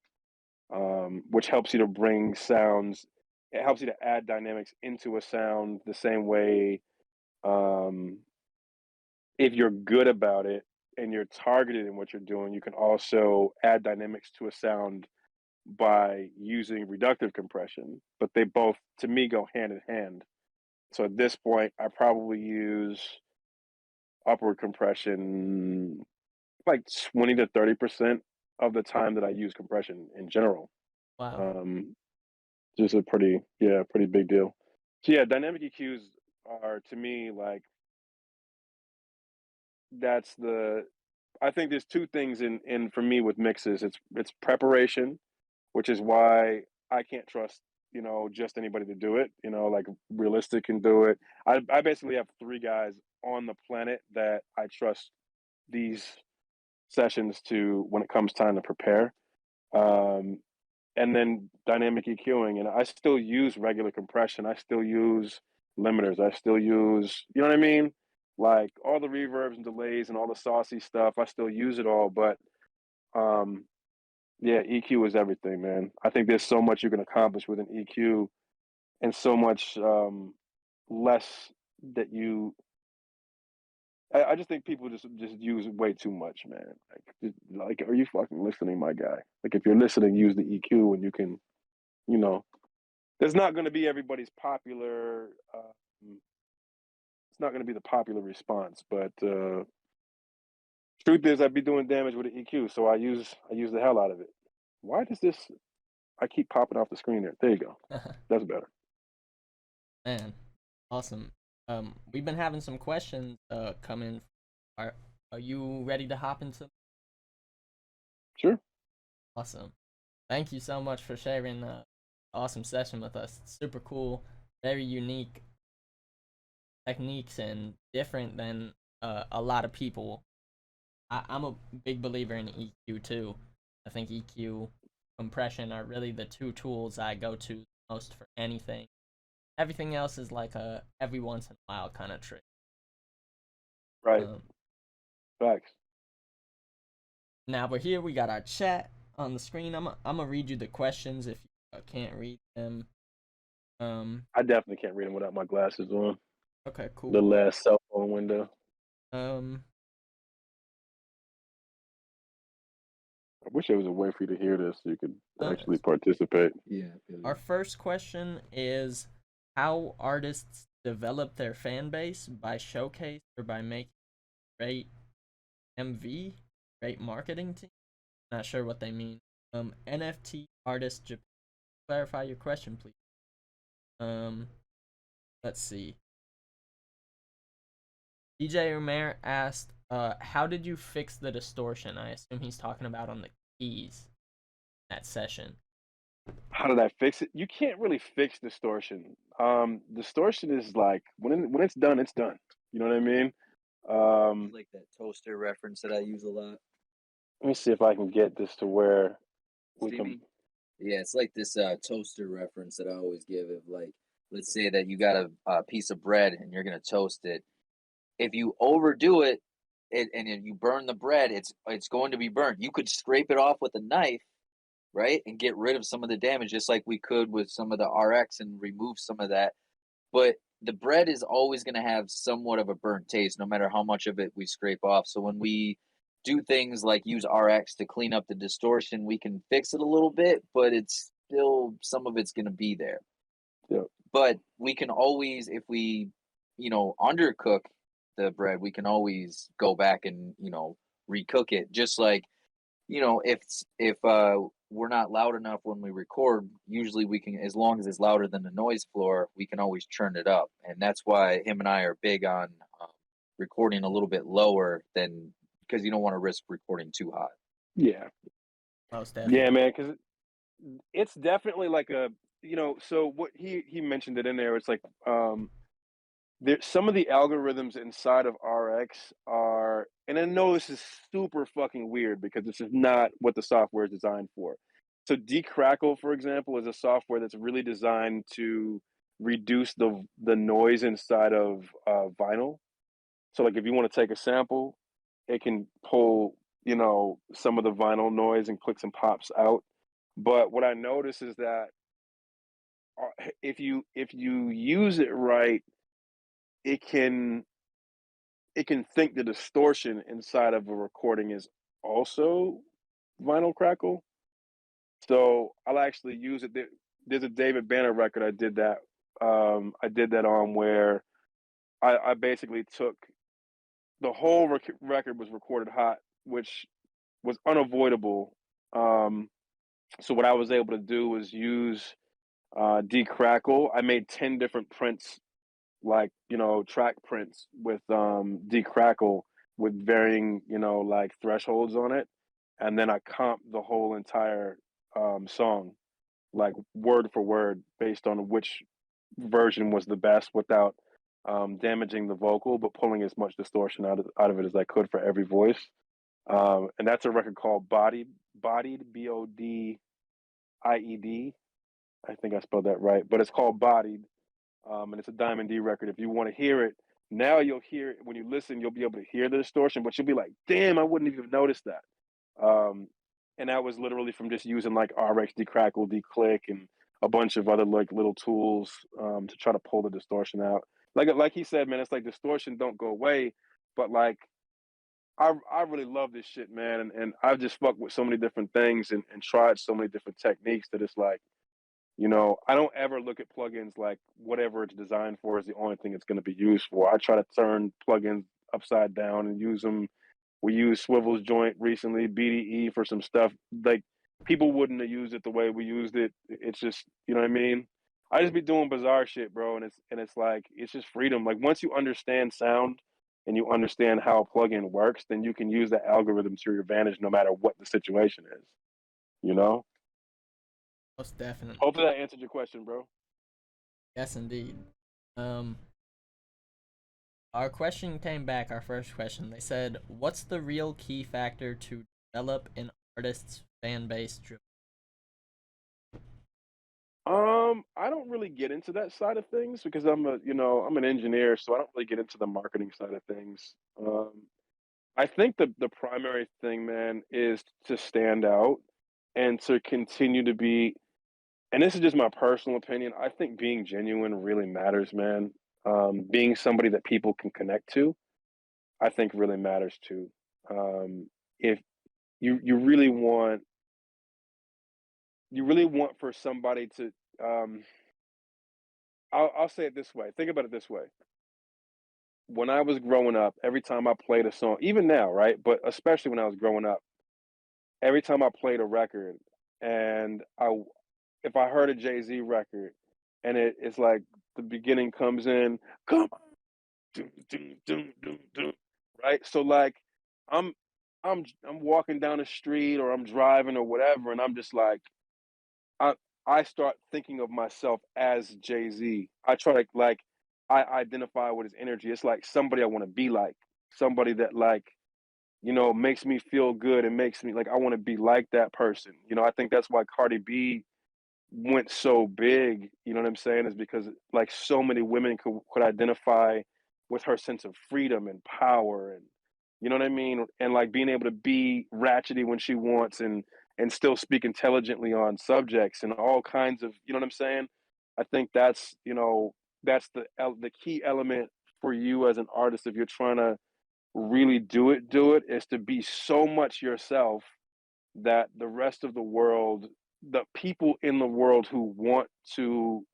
which helps you to bring sounds. It helps you to add dynamics into a sound the same way. Um, if you're good about it and you're targeted in what you're doing, you can also add dynamics to a sound by using reductive compression. But they both, to me, go hand in hand. So at this point, I probably use upward compression like 20 to 30% of the time that I use compression in general. Wow. Um, just a pretty big deal. So yeah, dynamic EQs are to me like that's the I think there's 2 things in for me with mixes. It's preparation, which is why I can't trust, just anybody to do it. Like Realistic can do it. I basically have 3 guys on the planet that I trust these sessions to when it comes time to prepare. Um, and then dynamic EQing. And I still use regular compression. I still use limiters. I still use, you know what I mean? Like all the reverbs and delays and all the saucy stuff. I still use it all. But um, yeah, EQ is everything, man. I think there's so much you can accomplish with an EQ and so much less that you. I just think people just use way too much, man. Like, are you fucking listening, my guy? Like, if you're listening, use the EQ, and you can, you know, there's not going to be everybody's popular. It's not going to be the popular response, but truth is, I'd be doing damage with an EQ, so I use the hell out of it. Why does this? I keep popping off the screen there. There you go. That's better. Man, awesome. We've been having some questions come in. Are you ready to hop into? Sure. Awesome. Thank you so much for sharing awesome session with us. It's super cool, very unique techniques and different than a lot of people. I'm a big believer in EQ too. I think EQ, compression are really the two tools I go to most for anything. Everything else is like a every once in a while kind of trick. Right. Facts. Now we're here. We got our chat on the screen. I'm gonna read you the questions if you can't read them. I definitely can't read them without my glasses on. Okay, cool. The last cell phone window. I wish there was a way for you to hear this so you could actually participate. Yeah. Our first question is how artists develop their fan base by showcase or by making great MV, great marketing team. Not sure what they mean. NFT artist Japan. Clarify your question, please. Let's see. DJ Umair asked, how did you fix the distortion? I assume he's talking about on the keys that session. How did I fix it? You can't really fix distortion. Distortion is like when it's done, it's done. You know what I mean? It's like that toaster reference that I use a lot. Let me see if I can get this to where we Steamy? can. Yeah, it's like this toaster reference that I always give. Of like, let's say that you got a piece of bread and you're gonna toast it. If you overdo it, and you burn the bread, it's going to be burnt. You could scrape it off with a knife, right, and get rid of some of the damage, just like we could with some of the RX and remove some of that. But the bread is always going to have somewhat of a burnt taste, no matter how much of it we scrape off. So when we do things like use RX to clean up the distortion, we can fix it a little bit, but it's still some of it's going to be there. Yeah. But we can always, if we, undercook the bread, we can always go back and recook it. Just like if we're not loud enough when we record, usually we can, as long as it's louder than the noise floor, we can always turn it up. And that's why him and I are big on recording a little bit lower than, because you don't want to risk recording too hot. Yeah. Most definitely. Yeah, man, because it's definitely like a so what he mentioned it in there. It's like there's some of the algorithms inside of RX are, and I know this is super fucking weird because this is not what the software is designed for. So Decrackle, for example, is a software that's really designed to reduce the noise inside of vinyl. So like if you want to take a sample, it can pull some of the vinyl noise and clicks and pops out. But what I notice is that if you use it right, it can think the distortion inside of a recording is also vinyl crackle. So I'll actually use it. There's a David Banner record I did that on where I basically took the whole record was recorded hot, which was unavoidable. So what I was able to do was use Decrackle. I made 10 different prints, like track prints with Decrackle with varying like thresholds on it, and then I comped the whole entire song like word for word based on which version was the best without damaging the vocal, but pulling as much distortion out of it as I could for every voice. And that's a record called Bodied, Bodied. I think I spelled that right, but it's called Bodied. And it's a Diamond D record. If you want to hear it, now you'll hear it. When you listen, you'll be able to hear the distortion, but you'll be like, damn, I wouldn't even notice that. And that was literally from just using like RX, Decrackle, Declick, and a bunch of other like little tools to try to pull the distortion out. Like he said, man, it's like distortion don't go away, but like I really love this shit, man, and I've just fucked with so many different things and tried so many different techniques that it's like, I don't ever look at plugins like whatever it's designed for is the only thing it's going to be used for. I try to turn plugins upside down and use them We used Swivel's joint recently, BDE, for some stuff. Like, people wouldn't have used it the way we used it. It's just, you know what I mean? I just be doing bizarre shit, bro, and it's like it's just freedom. Like, once you understand sound and you understand how a plugin works, then you can use the algorithm to your advantage no matter what the situation is. You know? Most definitely. Hopefully that answered your question, bro. Yes, indeed. Our question came back. Our first question. They said, "What's the real key factor to develop an artist's fan base?" I don't really get into that side of things because I'm an engineer, so I don't really get into the marketing side of things. I think the primary thing, man, is to stand out and to continue to be, and this is just my personal opinion. I think being genuine really matters, man. Being somebody that people can connect to, I think really matters too. If you really want for somebody to, um, I'll say it this way. Think about it this way. When I was growing up, every time I played a song, even now, right? But especially when I was growing up, every time I played a record, and if I heard a Jay-Z record, and it's like the beginning comes in, come on, doom, doom, doom, doom, doom, right? So like, I'm I'm walking down the street or I'm driving or whatever, and I'm just like, I I start thinking of myself as Jay-Z. I try to like I identify with his energy. It's like somebody I want to be like, somebody that like, makes me feel good and makes me like I want to be like that person. I think that's why Cardi B went so big, you know what I'm saying, is because like so many women could identify with her sense of freedom and power, and you know what I mean, and like being able to be ratchety when she wants, and still speak intelligently on subjects and all kinds of, you know what I'm saying. I think that's the key element for you as an artist. If you're trying to really do it is to be so much yourself that the rest of the world, the people in the world who want to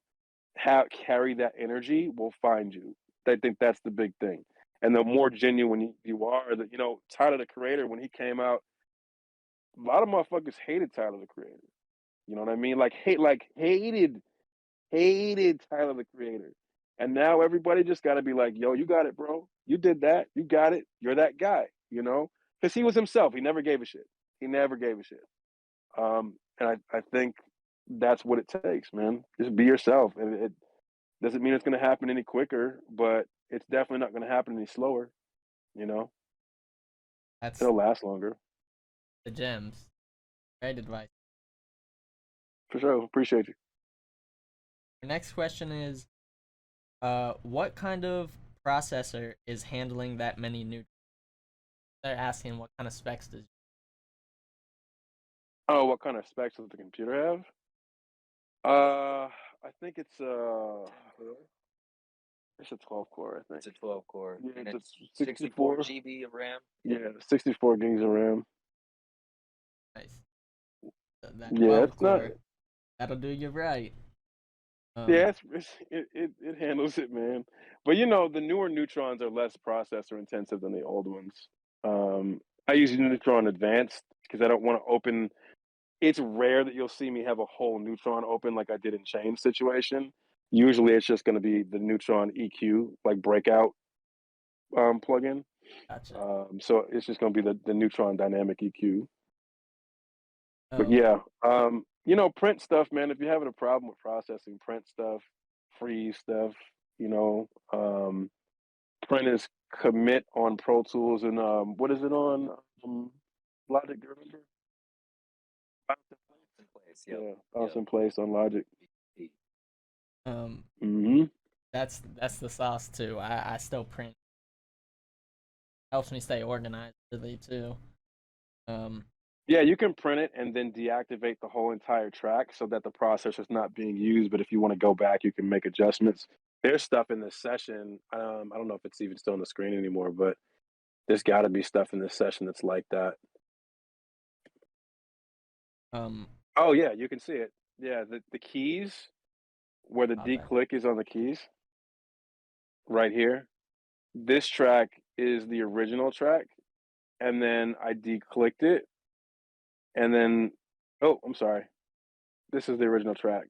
carry that energy will find you. I think that's the big thing. And the more genuine you are, that Tyler the Creator, when he came out, a lot of motherfuckers hated Tyler the Creator. You know what I mean? Like hated Tyler the Creator. And now everybody just got to be like, yo, you got it, bro. You did that. You got it. You're that guy, because he was himself. He never gave a shit. He never gave a shit. And I think that's what it takes, man. Just be yourself. And it doesn't mean it's going to happen any quicker, but it's definitely not going to happen any slower. You know, That's it'll last longer. the gems. Great advice. For sure. Appreciate you. Your next question is, what kind of processor is handling that many new? They're asking what kind of specs does. Oh, what kind of specs does the computer have? I think it's 12 core, I think. It's a 12 core. Yeah, And it's it's a 64 GB of RAM. Yeah, 64 gigs of RAM. Nice. That Yeah, 12 it's not. core, that'll do you right. Yeah, it handles it, man. But the newer Neutrons are less processor intensive than the old ones. I use Neutron Advanced because I don't want to open. It's rare that you'll see me have a whole Neutron open like I did in Chain situation. Usually, it's just going to be the Neutron EQ, like breakout plugin. Gotcha. So it's just going to be the Neutron Dynamic EQ. But Oh, yeah, print stuff, man. If you're having a problem with processing, print stuff, freeze stuff, you know, um, print is commit on Pro Tools, and what is it on Logic? Do you remember? In place. Yep. Yeah, bounce Yep. in place on Logic. um, Hmm. that's the sauce too. I still print. Helps me stay organized really too. Um, Yeah, you can print it and then deactivate the whole entire track so that the processor's not being used. But if you want to go back, you can make adjustments. There's stuff in this session. I don't know if it's even still on the screen anymore, but there's got to be stuff in this session that's like that. um, Oh yeah, you can see it. Yeah, the keys where the D okay. click is on the keys, right here. This track is the original track, and then I declicked it, and then oh, I'm sorry. This is the original track,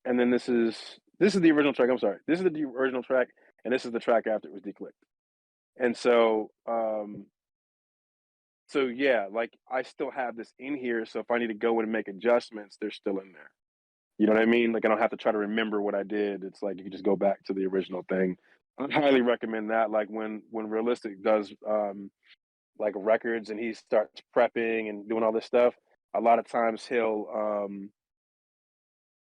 and then this is the original track. I'm sorry. This is the original track, and this is the track after it was declicked. And so yeah, like I still have this in here. So if I need to go in and make adjustments, they're still in there. You know what I mean? Like I don't have to try to remember what I did. It's like you can just go back to the original thing. I highly recommend that. Like when Realistic does like records and he starts prepping and doing all this stuff, a lot of times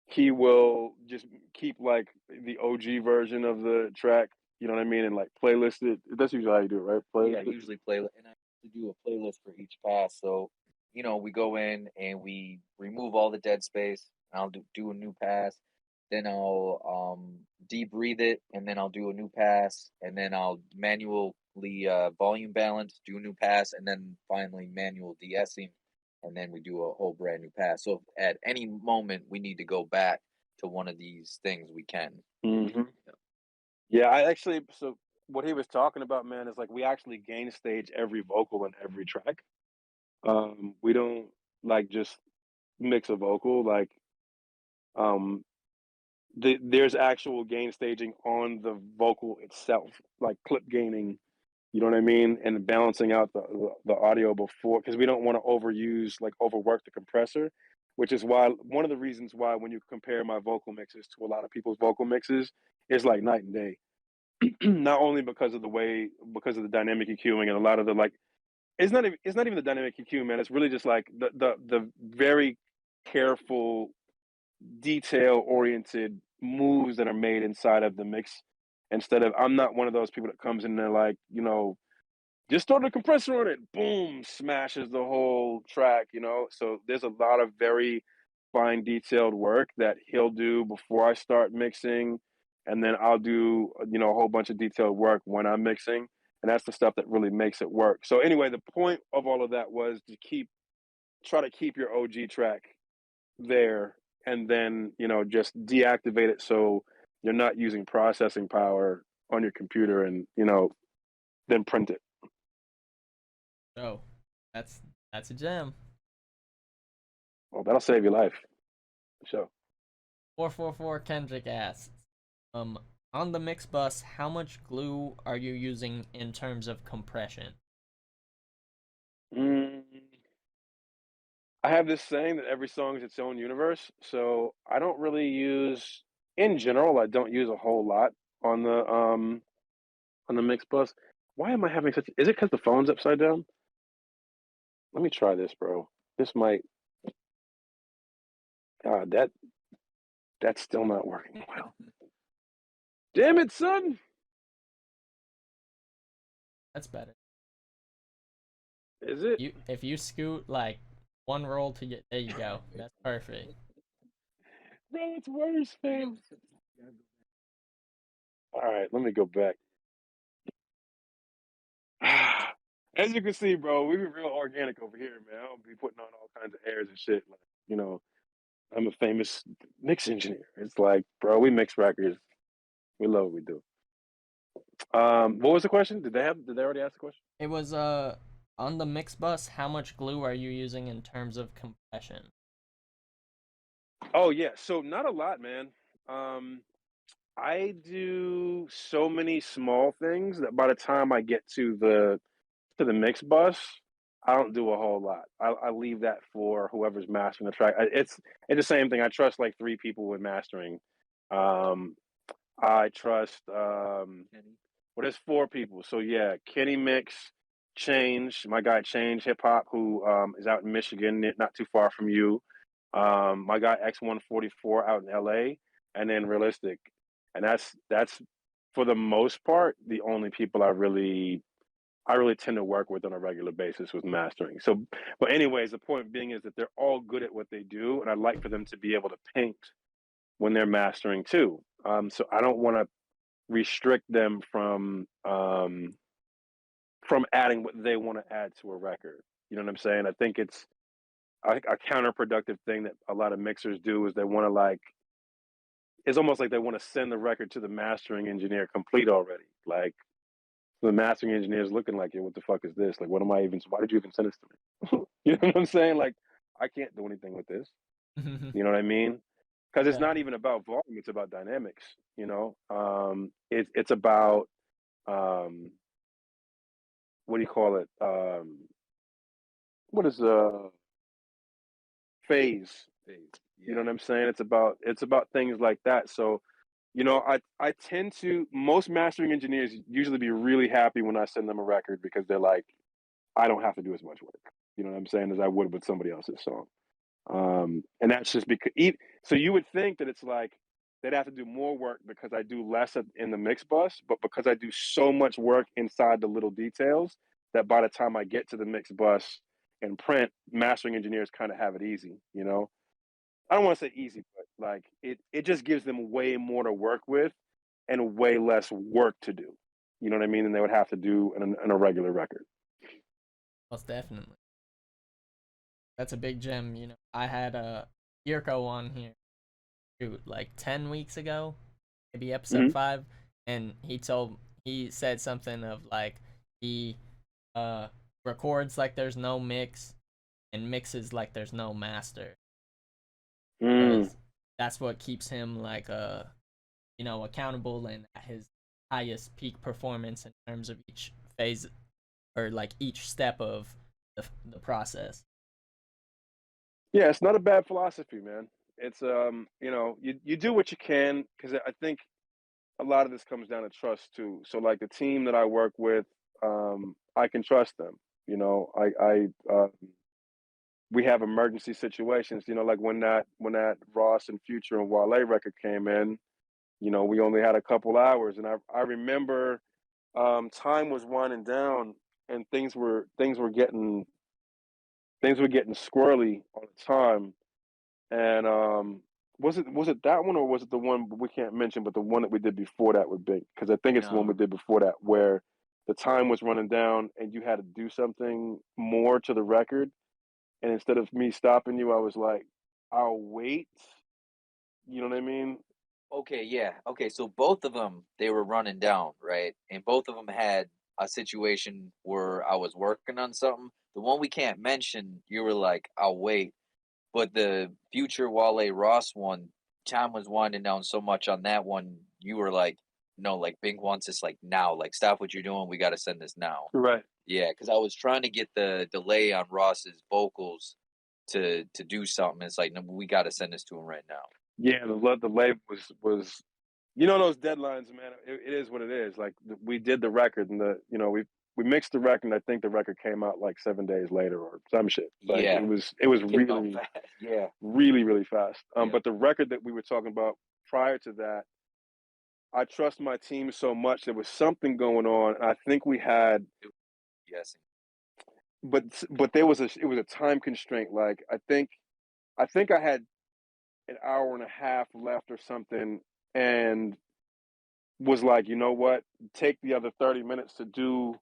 he will just keep like the OG version of the track, you know what I mean, and like playlist it. That's usually how you do it, right? Playlist Yeah, it. usually play, and I usually do a playlist for each pass. So, we go in and we remove all the dead space. And I'll do a new pass. Then I'll debreathe it, and then I'll do a new pass, and then I'll manually volume balance, do a new pass, and then finally manual de-essing, and then we do a whole brand new pass. So if at any moment we need to go back to one of these things, we can. Mm-hmm. Yeah, I actually, so what he was talking about, man, is like we actually gain stage every vocal in every track. We don't like just mix a vocal. Like, um, there's actual gain staging on the vocal itself, like clip gaining. You know what I mean, and balancing out the audio before, because we don't want to overwork the compressor, which is why one of the reasons why when you compare my vocal mixes to a lot of people's vocal mixes, it's like night and day. Not only because of the dynamic EQing and a lot of the like it's not even the dynamic EQ, man. It's really just like the very careful, detail oriented moves that are made inside of the mix. Instead of I'm not one of those people that comes in there like, just throw the compressor on it, boom, smashes the whole track. So there's a lot of very fine detailed work that he'll do before I start mixing, and then I'll do a whole bunch of detailed work when I'm mixing, and that's the stuff that really makes it work. So anyway, the point of all of that was to try to keep your OG track there, and then just deactivate it so you're not using processing power on your computer, and then print it. So that's a gem. Well, that'll save your life. So 444 Kendrick asks, on the mix bus, how much glue are you using in terms of compression? I have this saying that every song is its own universe. So I don't really use, in general, I don't use a whole lot on the mix bus. Why am I having such? Is it because the phone's upside down? Let me try this, bro. This might. That's still not working well. Damn it, son! That's better. Is it? If you scoot like one roll to get there, you go. That's perfect. Bro, it's worse, man. All right, let me go back. As you can see, bro, we be real organic over here, man. I don't be putting on all kinds of airs and shit. Like, I'm a famous mix engineer. It's like, bro, we mix records. We love what we do. What was the question? Did they already ask the question? It was on the mix bus, how much glue are you using in terms of compression? Oh yeah, so not a lot, man. I do so many small things that by the time I get to the mix bus, I don't do a whole lot. I leave that for whoever's mastering the track. It's the same thing. I trust like three people with mastering. Um, I trust well, there's four people. So yeah, Kenny Mix, Change, my guy Change Hip Hop, who is out in Michigan, not too far from you. My guy X144 out in LA, and then Realistic. And that's for the most part the only people I really tend to work with on a regular basis with mastering. So, but anyways, the point being is that they're all good at what they do, and I'd like for them to be able to paint when they're mastering too. So I don't want to restrict them from adding what they want to add to a record. You know what I'm saying? I think it's a counterproductive thing that a lot of mixers do is they want to like it's almost like they want to send the record to the mastering engineer complete already. Like So the mastering engineer is looking like, "Yo, what the fuck is this? Like, what am I even? Why did you even send this to me?" You know what I'm saying? Like, I can't do anything with this. You know what I mean? Because it's Yeah. not even about volume; it's about dynamics. It's about what do you call it? What is phase? You know Yeah. what I'm saying? It's about things like that. So, I tend to most mastering engineers usually be really happy when I send them a record because they're like, I don't have to do as much work. You know what I'm saying? As I would with somebody else's song. And that's just because. So you would think that it's like they'd have to do more work because I do less in the mix bus, but because I do so much work inside the little details that by the time I get to the mix bus and print, mastering engineers kind of have it easy. I don't want to say easy, but like it just gives them way more to work with and way less work to do. You know what I mean? Than they would have to do in a regular record. Most definitely. That's a big gem. I had a Yurko on here, shoot, like 10 weeks ago, maybe episode Mm-hmm. 5, and he said something of like he uh records like there's no mix and mixes like there's no master, Mm. because that's what keeps him like accountable and at his highest peak performance in terms of each phase or like each step of the process. Yeah, it's not a bad philosophy, man. It's you do what you can because I think a lot of this comes down to trust too. So like the team that I work with, I can trust them. We have emergency situations. Like when that Ross and Future and Wale record came in. We only had a couple hours, and I remember time was winding down, and things were getting squirrely on the time. And was it that one or was it the one we can't mention, but the one that we did before that with Big? Because I think it's the one we No. did before that where the time was running down and you had to do something more to the record. And instead of me stopping you, I was like, "I'll wait." You know what I mean? Okay, yeah. Okay, so both of them, they were running down, right? And both of them had a situation where I was working on something. The one we can't mention, you were like, "I'll wait." But the Future Wale Ross one, time was winding down so much on that one, you were like, "No, like Bing wants this like now. Like stop what you're doing. We got to send this now." Right. Yeah, because I was trying to get the delay on Ross's vocals to do something. It's like, no, we got to send this to him right now. Yeah, the label was those deadlines, man. It is what it is. Like we did the record, and we mixed the record. And I think the record came out like 7 days later or some shit. Like it Yeah, was it was came out really fast. Yeah, really really fast. yeah. But the record that we were talking about prior to that, I trust my team so much. There was something going on. I think we had, Yes. but it was a time constraint. Like I think I had an hour and a half left or something, and was like, you know what, take the other 30 minutes to do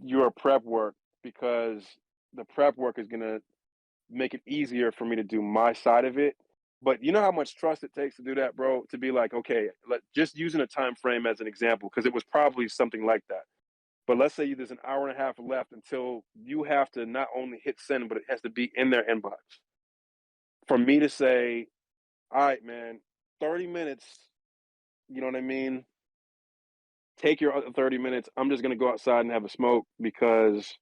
your prep work because the prep work is going to make it easier for me to do my side of it. But you know how much trust it takes to do that, bro? To be like, okay, just using a time frame as an example, because it was probably something like that. But let's say there's an hour and a half left until you have to not only hit send, but it has to be in their inbox. For me to say, all right, man, 30 minutes, you know what I mean? Take your other 30 minutes. I'm just gonna go outside and have a smoke because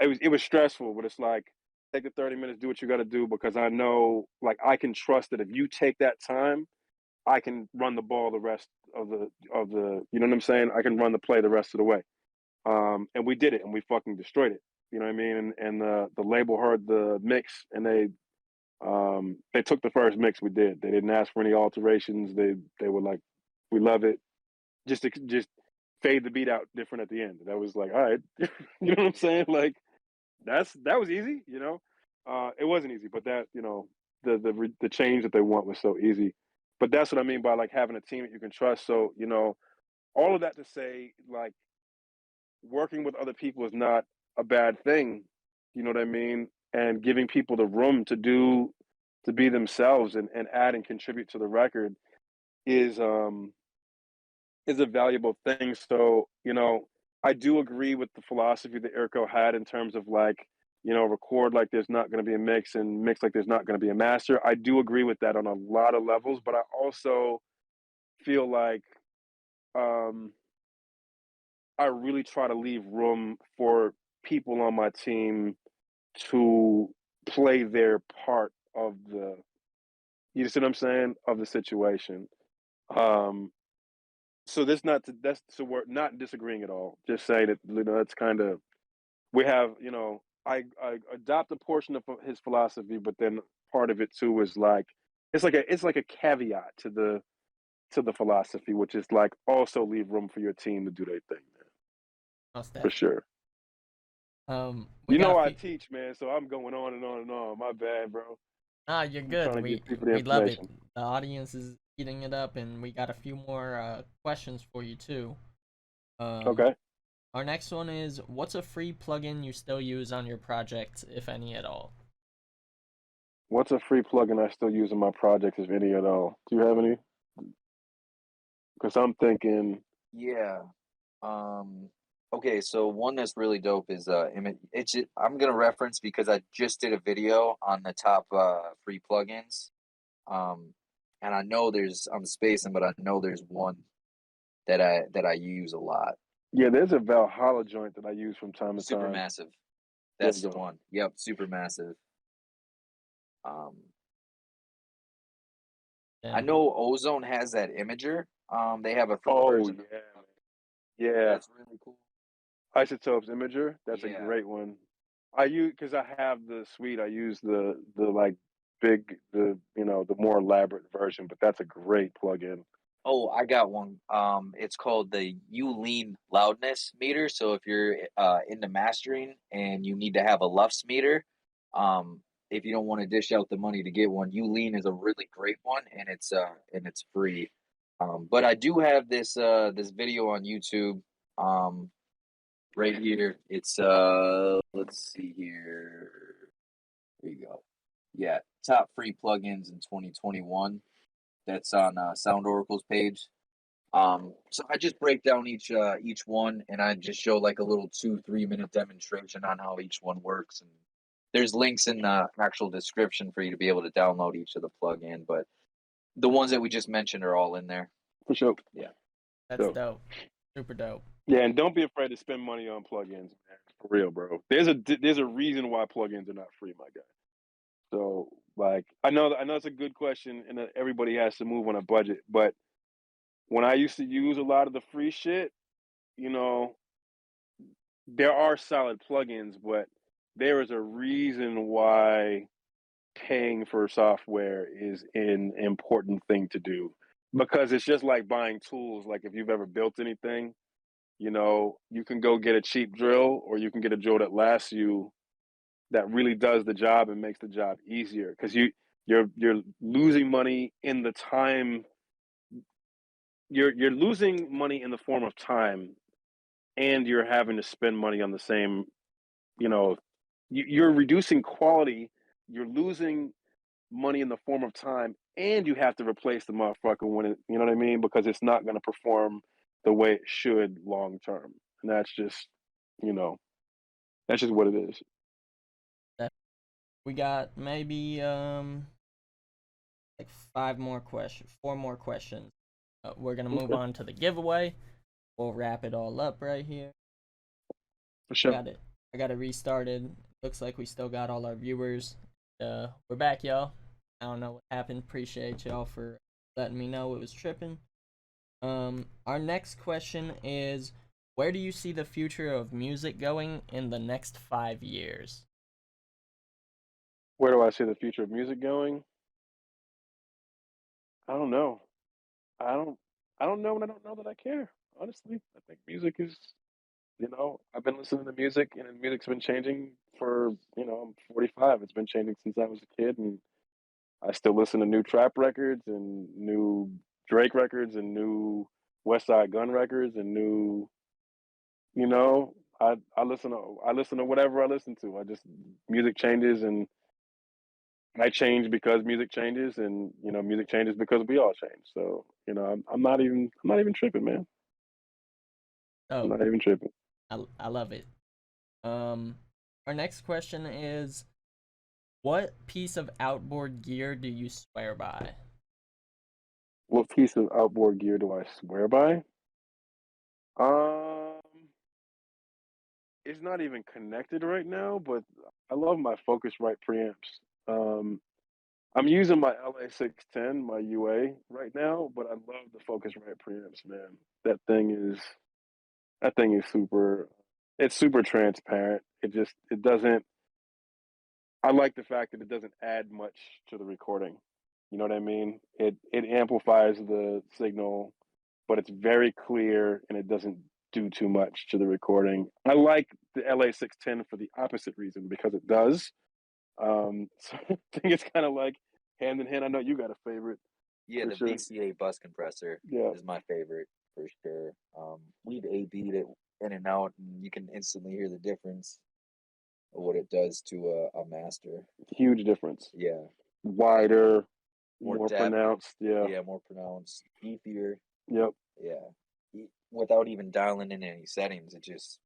it was stressful, but it's like take the 30 minutes, do what you gotta do because I know like I can trust that if you take that time, I can run the ball the rest of the you know what I'm saying? I can run the play the rest of the way. And we did it and we fucking destroyed it. You know what I mean? And the label heard the mix and they took the first mix we did. They didn't ask for any alterations. They were like, we love it. Just fade the beat out different at the end. That was like, all right, you know what I'm saying? Like that was easy, you know. It wasn't easy, but that the change that they want was so easy. But that's what I mean by like having a team that you can trust. So all of that to say, like working with other people is not a bad thing. You know what I mean? And giving people the room to be themselves and add and contribute to the record is is a valuable thing. So I do agree with the philosophy that Erko had in terms of like, record like there's not going to be a mix and mix like there's not going to be a master. I do agree with that on a lot of levels, but I also feel like um, I really try to leave room for people on my team to play their part of you see what I'm saying, of the situation. Um, so so we're not disagreeing at all. Just saying that that's kind of we have I adopt a portion of his philosophy, but then part of it too is like it's like a caveat to the philosophy, which is like also leave room for your team to do their thing, man, Most for definitely. sure. We You got know a I few. teach, man, so I'm going on and on and on. My bad, bro. Ah, you're I'm trying good. to We give people the we love it. information. The audience is eating it up, and we got a few more questions for you too. Um, Okay. our next one is, what's a free plugin you still use on your project, if any at all? What's a free plugin I still use in my projects, if any at all? Do you have any? Because I'm thinking, Yeah. Okay, so one that's really dope is I'm gonna reference because I just did a video on the top free plugins. Um, and I know I'm spacing, but I know there's one that I use a lot. yeah, there's a Valhalla joint that I use from time to time. Supermassive. There That's you the go. one. Yep, Supermassive. Um, I Yeah. know Ozone has that imager. They have a free Oh version. yeah, yeah. That's really cool. Isotopes Imager. That's a Yeah. great one. I use because I have the suite. I use the like big the more elaborate version, but that's a great plugin. Oh, I got one. It's called the lean loudness meter. So if you're into mastering and you need to have a LUFS meter, um, if you don't want to dish out the money to get one, lean is a really great one, and it's free. But I do have this video on YouTube, um, right here. It's let's see here. There you go. Yeah, top free plugins in 2021. That's on Sound Oracle's page. So I just break down each one, and I just show like a little 2-3 minute demonstration on how each one works. And there's links in the actual description for you to be able to download each of the plugin. But the ones that we just mentioned are all in there. For sure. Yeah. That's So dope. Super dope. yeah, and don't be afraid to spend money on plugins, man. For real, bro. There's a reason why plugins are not free, my guy. So like I know it's a good question, and that everybody has to move on a budget, but when I used to use a lot of the free shit, you know, there are solid plugins, but there is a reason why paying for software is an important thing to do, because it's just like buying tools. Like if you've ever built anything, you can go get a cheap drill, or you can get a drill that lasts you, that really does the job and makes the job easier, because you're losing money in the time. You're losing money in the form of time, and you're having to spend money on the same. You know, you're reducing quality. You're losing money in the form of time, and you have to replace the motherfucker when it. You know what I mean? Because it's not going to perform the way it should long term, and you know, that's just what it is. We got maybe like four more questions. We're gonna move Okay, on to the giveaway. We'll wrap it all up right here. for sure. Got it. I got it restarted. Looks like we still got all our viewers. We're back, y'all. I don't know what happened. Appreciate y'all for letting me know it was tripping. Our next question is, where do you see the future of music going in the next 5 years? Where do I see the future of music going? I don't know. I don't. I don't know, and I don't know that I care. Honestly, I think music is. I've been listening to music, and music's been changing for. I'm 45. It's been changing since I was a kid, and I still listen to new trap records and new Drake records and new West Side Gun records and new. I listen to whatever I listen to. Music changes, and I change because music changes, and music changes because we all change. So I'm not even tripping, man. I'm Oh, not even tripping. I love it. Our next question is, what piece of outboard gear do you swear by? What piece of outboard gear do I swear by? Um, it's not even connected right now, but I love my Focusrite preamps. Um, I'm using my LA610, my UA right now, but I love the Focusrite preamps, man. That thing is super. It's super transparent. It doesn't. I like the fact that it doesn't add much to the recording. You know what I mean? It amplifies the signal, but it's very clear and it doesn't do too much to the recording. I like the LA610 for the opposite reason because it does. So I think it's kind of like hand in hand. I know you got a favorite Yeah, for the sure. VCA bus compressor Yeah, is my favorite for sure. We've A/B'd it in and out, and you can instantly hear the difference of what it does to a master. huge difference. Yeah, Wider, more more depth. pronounced. Yeah, Yeah, more pronounced, beefier. yep, Yeah, without even dialing in any settings, it just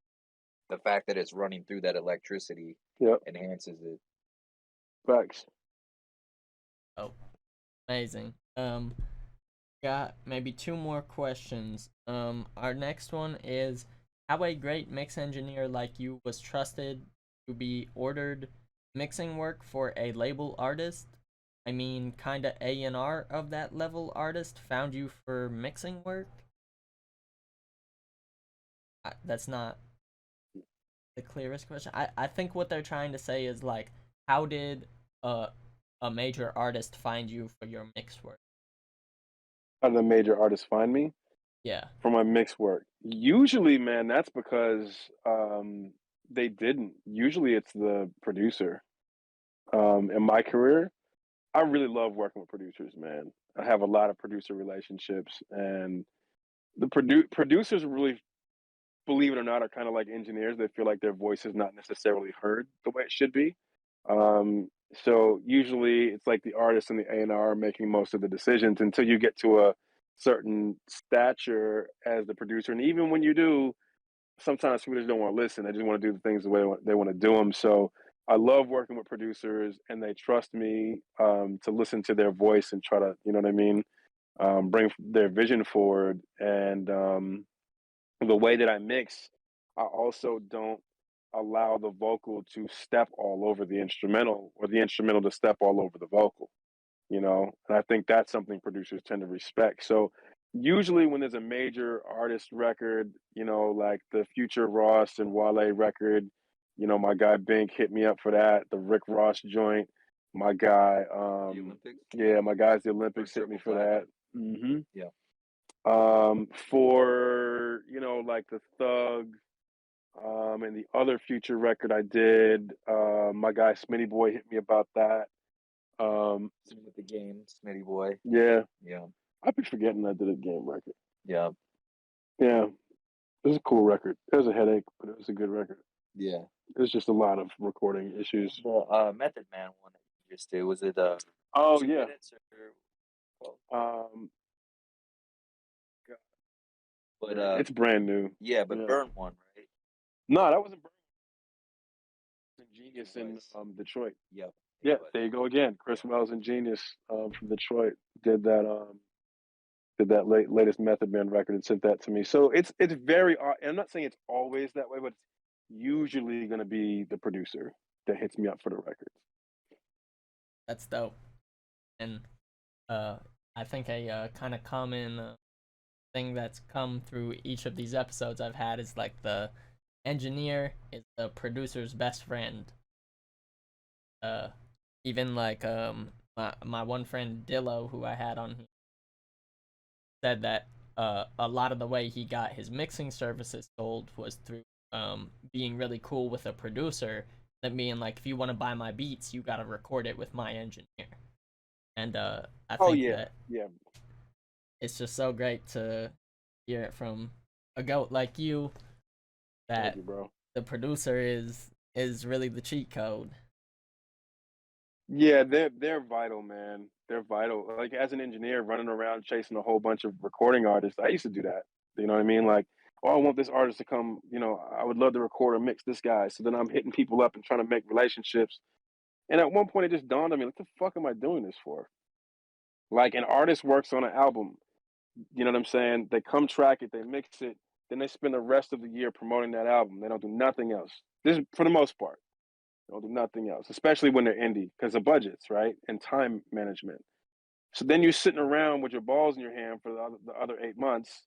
the fact that it's running through that electricity yep. enhances it. Facts. Oh, amazing. Got maybe two more questions. Our next one is, how a great mix engineer like you was trusted to be ordered mixing work for a label artist? I mean, kinda A&R of that level artist found you for mixing work? That's not the clearest question. I think what they're trying to say is like, how did a a major artist find you for your mix work? How do the major artists find me Yeah. for my mix work? Usually, man, that's because they didn't. Usually, it's the producer. In my career, I really love working with producers, man. I have a lot of producer relationships, and the producers really, believe it or not, are kind of like engineers. They feel like their voice is not necessarily heard the way it should be. Um, so usually, it's like the artist and the A&R are making most of the decisions until you get to a certain stature as the producer. And even when you do, sometimes people just don't want to listen. They just want to do the things the way they want to do them. So I love working with producers, and they trust me to listen to their voice and try to, you know what I mean, bring their vision forward. And the way that I mix, I also don't allow the vocal to step all over the instrumental or the instrumental to step all over the vocal, you know? And I think that's something producers tend to respect. So usually when there's a major artist record, you know, like the Future Ross and Wale record, you know, my guy Bink hit me up for that. The Rick Ross joint, my guy, The Olympics yeah, my guys, the or Olympics hit me Triple for Flag. that. Hmm. Yeah. For, you know, like the Thug, and the other Future record I did, my guy Smitty Boy hit me about that. With the game, Smitty boy. Yeah, Yeah. I've been forgetting I did a game record. Yeah. Yeah, it was a cool record. It was a headache, but it was a good record. Yeah. It was just a lot of recording issues. The Method Man one that you just did, was it Oh 2 minutes or um, but it's brand new. yeah, but Yeah. Burn one, right? No, that wasn't Genius It in was. Detroit. Yep. It Yeah, was. there you go again. Chris Wells and Genius from Detroit did that latest Method Man record and sent that to me. So it's very. I'm not saying it's always that way, but it's usually going to be the producer that hits me up for the records. That's dope. And uh, I think a kind of common thing that's come through each of these episodes I've had is like the engineer is the producer's best friend. Uh, Even like my one friend Dillo, who I had on here, said that a lot of the way he got his mixing services sold was through being really cool with a producer, that being like, if you want to buy my beats, you got to record it with my engineer. And I Oh think yeah, that yeah. it's just so great to hear it from a goat like you, Thank that you, bro. the producer is really the cheat code. Yeah, they're vital, man. They're vital. Like as an engineer running around chasing a whole bunch of recording artists, I used to do that. You know what I mean? Like oh, I want this artist to come, I would love to record or mix this guy. So then I'm hitting people up and trying to make relationships. And at one point, it just dawned on me, what the fuck am I doing this for? Like, an artist works on an album, you know what I'm saying? They come track it, they mix it, then they spend the rest of the year promoting that album. They don't do nothing else. This is for the most part. They don't do nothing else, especially when they're indie, because of budgets, right? And time management. So then you're sitting around with your balls in your hand for the other 8 months.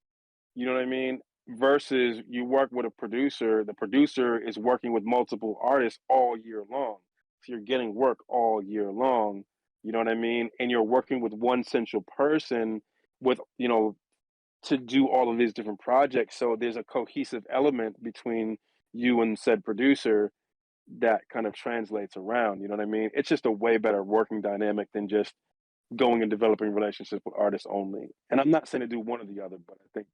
You know what I mean? Versus you work with a producer. The producer is working with multiple artists all year long. So you're getting work all year long. You know what I mean? And you're working with one central person with, to do all of these different projects. So there's a cohesive element between you and said producer that kind of translates around. You know what I mean? It's just a way better working dynamic than just going and developing relationships with artists only. And I'm not saying to do one or the other, but I think,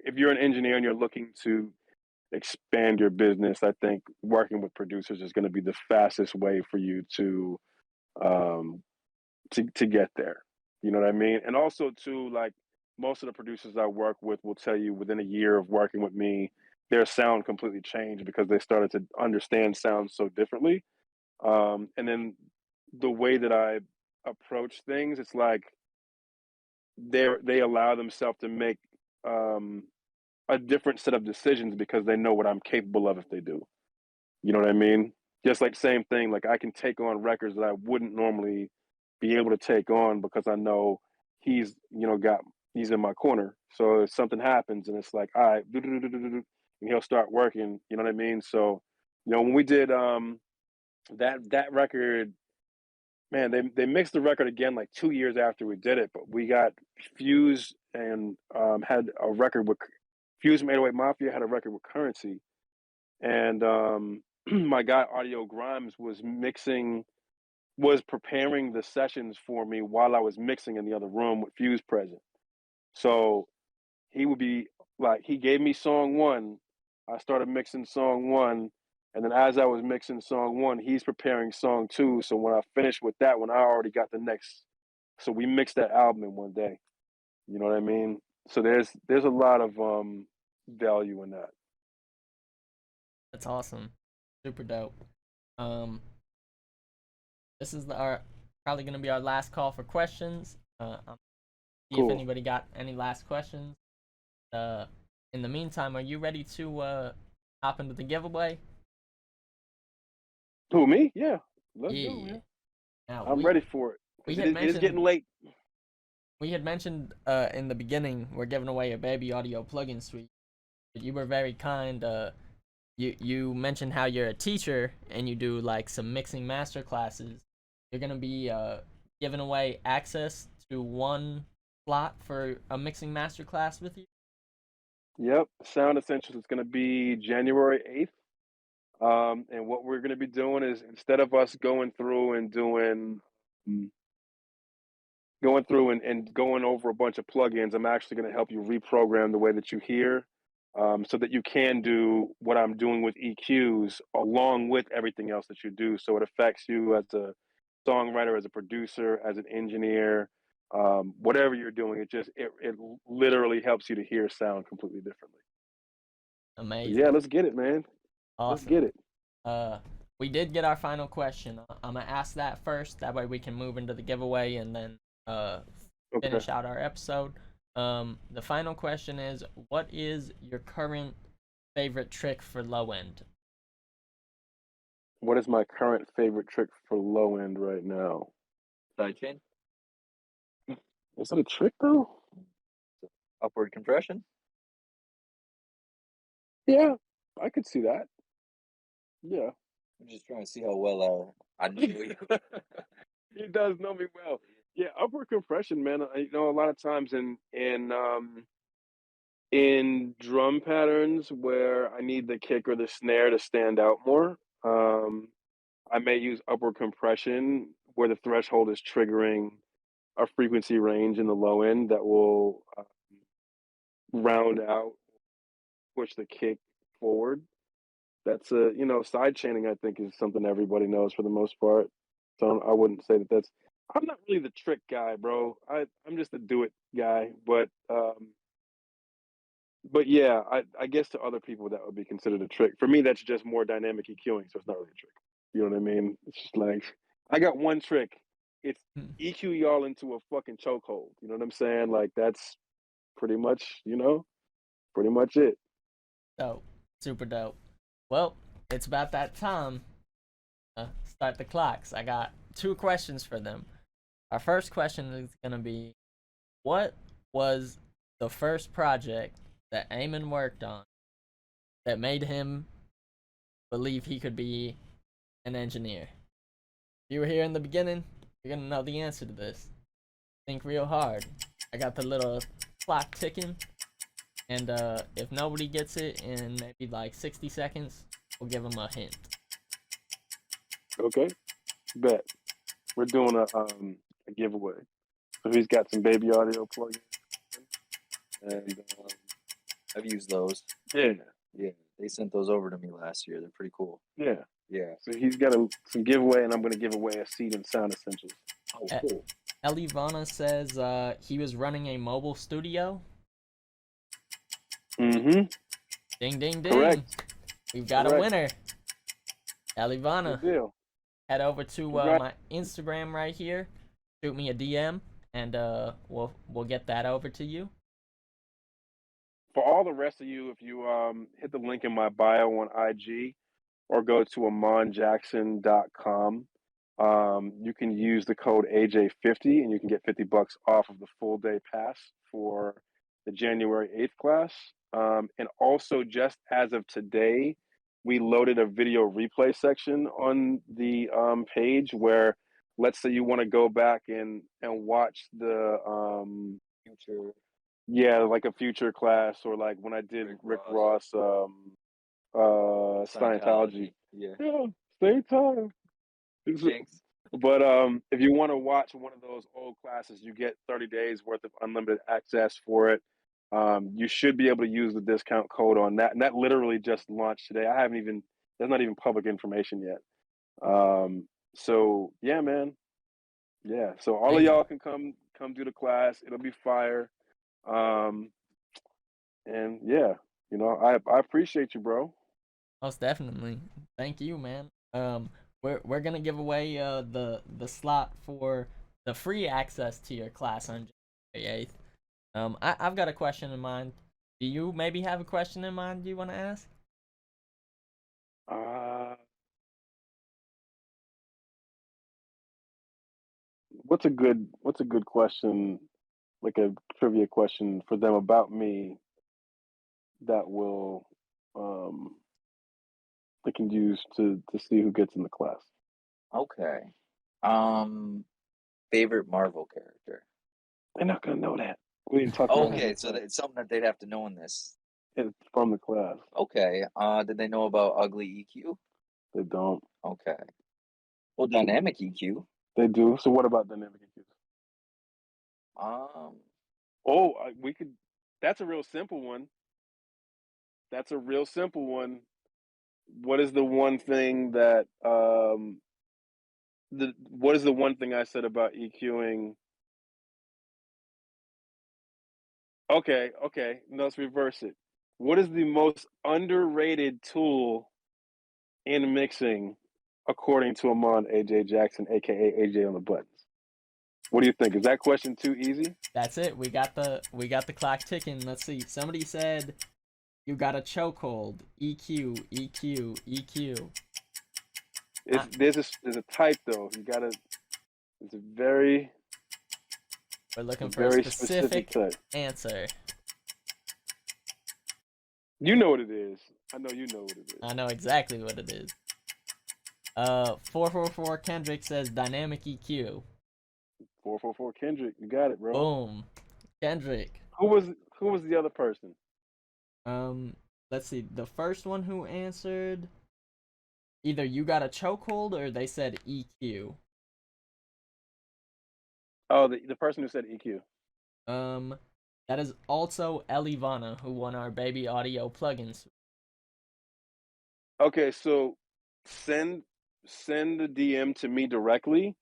if you're an engineer and you're looking to expand your business, I think working with producers is going to be the fastest way for you um, to get there. You know what I mean? And also too, like, most of the producers I work with will tell you within a year of working with me, their sound completely changed because they started to understand sound so differently. And then the way that I approach things, it's like they allow themselves to make um, a different set of decisions because they know what I'm capable of if they do. You know what I mean? Just like same thing, like I can take on records that I wouldn't normally be able to take on because I know he's in my corner. So if something happens and it's like, all right, and he'll start working, you know what I mean? So, when we did that record, man, they mixed the record again like 2 years after we did it, but we got Fuse and had a record with Fuse from 808 Mafia had a record with Currency, and my guy Audio Grimes was preparing the sessions for me while I was mixing in the other room with Fuse present. So he would be like, he gave me song one, I started mixing song one, and then as I was mixing song one, he's preparing song two. So when I finished with that one, I already got the next. So we mixed that album in one day. You know what I mean? So there's a lot of value in that. That's awesome. Super dope. Um, this is our probably gonna be our last call for questions. See if Cool. anybody got any last questions. Uh, in the meantime, are you ready to hop into the giveaway? Who, me? Yeah. Let's go, Yeah. man. Now I'm ready for it. we 'Cause had it is getting mentioned late. in the beginning we're giving away a baby audio plugin suite. But you were very kind. You mentioned how you're a teacher and you do like some mixing master classes. You're gonna be giving away access to one slot for a mixing master class with you. Yep. Sound Essentials is going to be January 8th. And what we're going to be doing is instead of us mm, going through and going over a bunch of plugins, I'm actually going to help you reprogram the way that you hear, so that you can do what I'm doing with EQs along with everything else that you do. So it affects you as a songwriter, as a producer, as an engineer, whatever you're doing. It literally helps you to hear sound completely differently. So yeah, Amazing. let's get it, man. Let's Awesome. get it. Uh, we did get our final question. I'm gonna ask that first. That way we can move into the giveaway and then uh Okay. finish out our episode. The final question is, what is your current favorite trick for low end? What is my current favorite trick for low end right now? Sidechain, Is it a trick though? upward compression. Yeah, I could see that. Yeah. I'm just trying to see how well I know you. He does know me well. Yeah, upward compression, man. A lot of times in drum patterns where I need the kick or the snare to stand out more, I may use upward compression where the threshold is triggering a frequency range in the low end that will round out, push the kick forward. That's side chaining. I think is something everybody knows for the most part. So I wouldn't say that that's. I'm not really the trick guy, bro. I'm just a do it guy. But But yeah, I guess to other people that would be considered a trick. For me, that's just more dynamic EQing, so it's not really a trick. You know what I mean? It's just like I got one trick. It's Hmm. EQ y'all into a fucking chokehold. You know what I'm saying? Like that's pretty much, pretty much it. Dope. Super dope. Well, it's about that time. Start the clocks. I got 2 questions for them. Our first question is gonna be, what was the first project that Amon worked on that made him believe he could be an engineer? If you were here in the beginning, you're gonna know the answer to this. Think real hard. I got the little clock ticking, and if nobody gets it in maybe like 60 seconds, we'll give them a hint. Okay, bet. We're doing a giveaway. So he's got some baby audio plugins, and I've used those. yeah, Yeah, they sent those over to me last year. They're pretty cool. yeah. Yeah. So he's got some giveaway, and I'm going to give away a seat in Sound Essentials. Oh, Eh, cool. Elivana says he was running a mobile studio. Mm-hmm. Ding, ding, ding. Correct. We've got a Correct. winner. Elivana, Good deal. head over to Congrats. my Instagram right here. Shoot me a DM, and we'll get that over to you. For all the rest of you, if you hit the link in my bio on IG or go to amondjackson.com, you can use the code AJ50 and you can get $50 off of the full day pass for the January 8th class. And also, just as of today, we loaded a video replay section on the page where, let's say you want to go back and watch the Future. yeah, like a future class, or like when I did Rick Ross Scientology. Yeah. Yeah, same time. Jinx. But if you want to watch one of those old classes, you get 30 days worth of unlimited access for it. You should be able to use the discount code on that, and that literally just launched today. There's not even public information yet. So yeah, man. Yeah. So all of y'all can come do the class. It'll be fire. And yeah, I appreciate you, bro. Most definitely. Thank you, man. We're gonna give away the slot for the free access to your class on January 8th. I've got a question in mind. Do you maybe have a question in mind you want to ask? What's a good question, like a trivia question for them about me that will they can use to see who gets in the class. Okay. Favorite Marvel character. They're not gonna know that. We didn't talk about Okay, so it's something that they'd have to know in this. it's from the class. Okay. Did they know about ugly EQ? They don't. Okay. Well, dynamic EQ. They do. So what about dynamic EQs? Um, We could. That's a real simple one. That's a real simple one. What is the one thing that what is the one thing I said about EQing? Okay. No, let's reverse it. What is the most underrated tool in mixing, according to Amond AJ Jackson, aka AJ on the buttons? What do you think? Is that question too easy? That's it. We got the clock ticking. Let's see. Somebody said you got a chokehold. EQ, EQ, EQ. There's a type though. It's a very. We're looking for a specific type. answer. You know what it is. I know you know what it is. I know exactly what it is. 444 Kendrick says dynamic EQ. 444 Kendrick, you got it, bro. Boom, Kendrick. Who was the other person? Let's see. The first one who answered, either you got a chokehold or they said EQ. Oh, the person who said EQ. That is also Elivana, who won our baby audio plugins. Okay, so send the DM to me directly,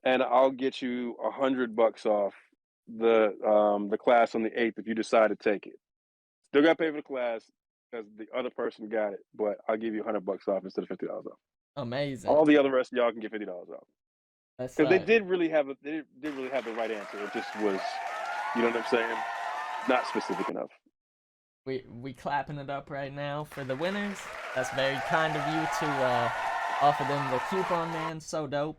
and I'll get you $100 off the class on the 8th if you decide to take it. Still got to pay for the class because the other person got it, but I'll give you $100 off instead of $50 off. Amazing. All the other rest of y'all can get $50 off That's because they did really have the right answer. It just was, you know what I'm saying, not specific enough. We clapping it up right now for the winners. That's very kind of you to offer them the coupon, man. So dope.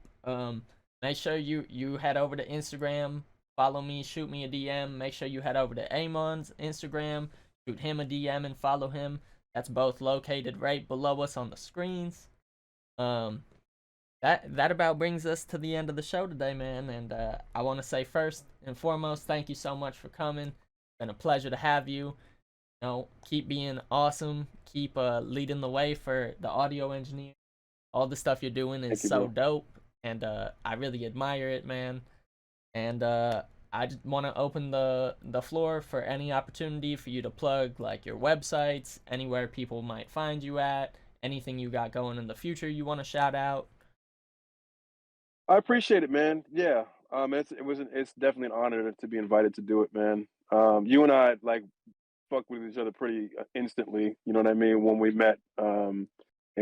Make sure you head over to Instagram, follow me, shoot me a DM. Make sure you head over to Amond's Instagram, shoot him a DM and follow him. That's both located right below us on the screens. That about brings us to the end of the show today, man. And I want to say first and foremost, thank you so much for coming. It's been a pleasure to have you. You know, keep being awesome. Keep leading the way for the audio engineer. All the stuff you're doing is so dope, and I really admire it, man. And I just want to open the floor for any opportunity for you to plug, like your websites, anywhere people might find you at, anything you got going in the future you want to shout out. I appreciate it, man. Yeah, it's definitely an honor to be invited to do it, man. You and I like fuck with each other pretty instantly. You know what I mean? When we met in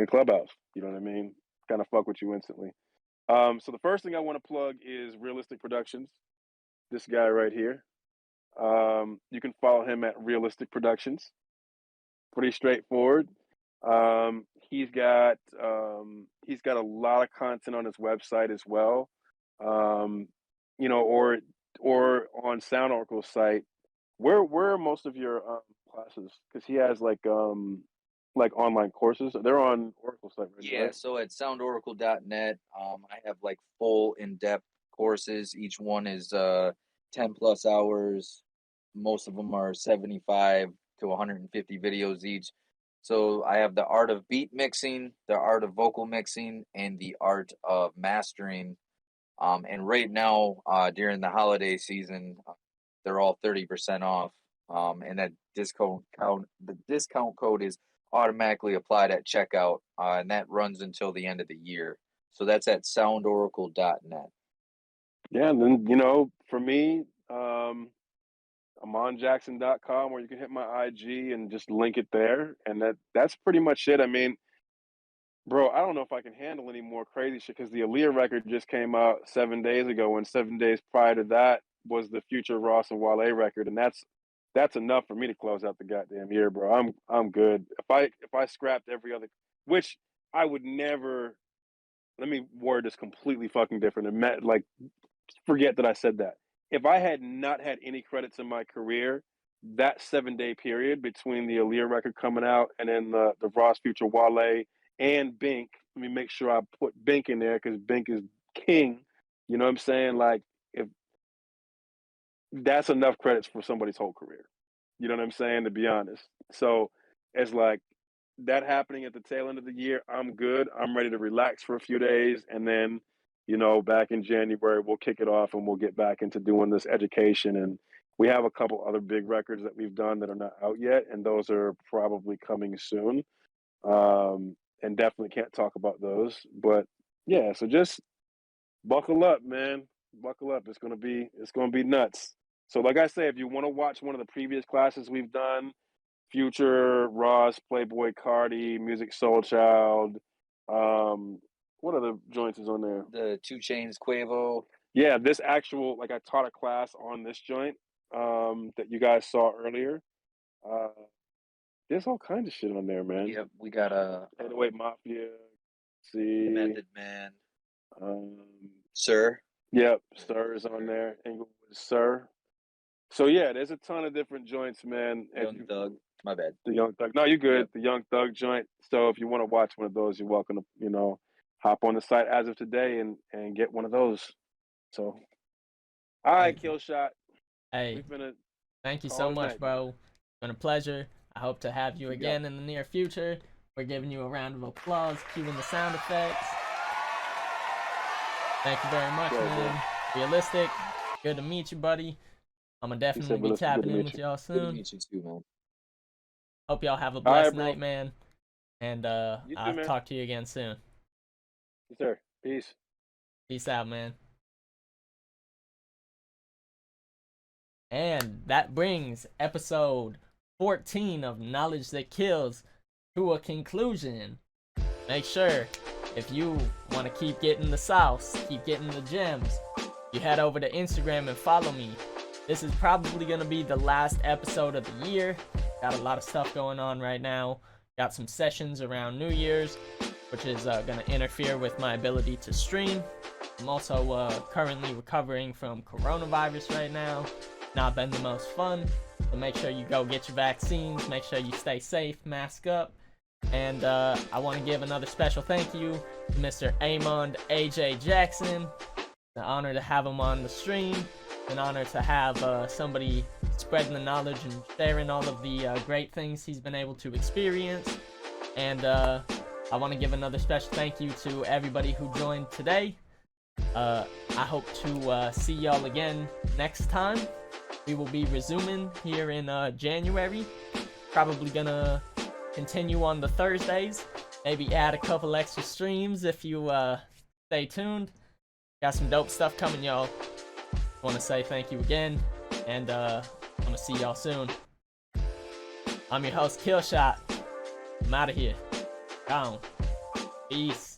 Clubhouse, you know what I mean? Kind of fuck with you instantly. So the first thing I want to plug is Realistic Productions. This guy right here. You can follow him at Realistic Productions. Pretty straightforward. He's got a lot of content on his website as well. You know, or on Sound Oracle's site. Where are most of your classes? Because he has like online courses. They're on Oracle site, right? Yeah, so at soundoracle.net, I have like full in-depth courses. Each one is 10 plus hours. Most of them are 75 to 150 videos each. So I have the art of beat mixing, the art of vocal mixing, and the art of mastering. And right now, during the holiday season, they're all 30% off. And that the discount code is automatically applied at checkout, and that runs until the end of the year. So that's at soundoracle.net. Yeah, and then, you know, for me, AmondJackson.com, where you can hit my IG and just link it there, and that's pretty much it. I mean, bro, I don't know if I can handle any more crazy shit because the Aaliyah record just came out 7 days ago, and 7 days prior to that was the Future Ross and Wale record, and that's enough for me to close out the goddamn year, bro. I'm good. If I scrapped every other, which I would never. Let me word this completely fucking different and like forget that I said that. If I had not had any credits in my career, that 7 day period between the Aaliyah record coming out and then the Ross Future Wale and Bink, let me make sure I put Bink in there because Bink is king. You know what I'm saying? Like, if that's enough credits for somebody's whole career. You know what I'm saying? To be honest. So it's like that happening at the tail end of the year, I'm good. I'm ready to relax for a few days. And then, you know, back in January, we'll kick it off and we'll get back into doing this education. And we have a couple other big records that we've done that are not out yet. And those are probably coming soon. And definitely can't talk about those. But yeah, so just buckle up, man. Buckle up. It's gonna be nuts. So like I say, if you want to watch one of the previous classes we've done, Future, Ross, Playboy Cardi, Music Soul Child, what other joints is on there? The 2 Chainz Quavo. Yeah, this actual, like I taught a class on this joint that you guys saw earlier. There's all kinds of shit on there, man. Yep, we got a 808 Mafia. See, Method Man. um, Sir. Yep, Sir is on there. Inglewood Sir. So yeah, there's a ton of different joints, man. Young Thug. My bad. The Young Thug. No, you're good. Yep. The Young Thug joint. So if you want to watch one of those, you're welcome to, you know, hop on the site as of today and get one of those. So, all right, Kill Shot. Hey, thank you so much, bro. It's been a pleasure. I hope to have you again in the near future. We're giving you a round of applause, cueing the sound effects. Thank you very much, man. Realistic. Good to meet you, buddy. I'm gonna definitely be tapping in with y'all soon. Good to meet you too, man. Hope y'all have a blessed night, man. And I'll talk to you again soon. Yes, sir. Peace. Peace out, man. And that brings episode 14 of Knowledge That Kills to a conclusion. Make sure, if you want to keep getting the sauce, keep getting the gems, you head over to Instagram and follow me. This is probably going to be the last episode of the year. Got a lot of stuff going on right now. Got some sessions around New Year's, which is going to interfere with my ability to stream. I'm also currently recovering from coronavirus right now. Not been the most fun. So make sure you go get your vaccines. Make sure you stay safe, mask up. And I want to give another special thank you to Mr. Amond AJ Jackson. It's an honor to have him on the stream. It's an honor to have somebody spreading the knowledge and sharing all of the great things he's been able to experience. And I want to give another special thank you to everybody who joined today. I hope to see y'all again next time. We will be resuming here in January. Probably gonna continue on the Thursdays. Maybe add a couple extra streams if you stay tuned. Got some dope stuff coming, y'all. Want to say thank you again, and I'm gonna see y'all soon. I'm your host, Killshot. I'm out of here. Gone. Peace.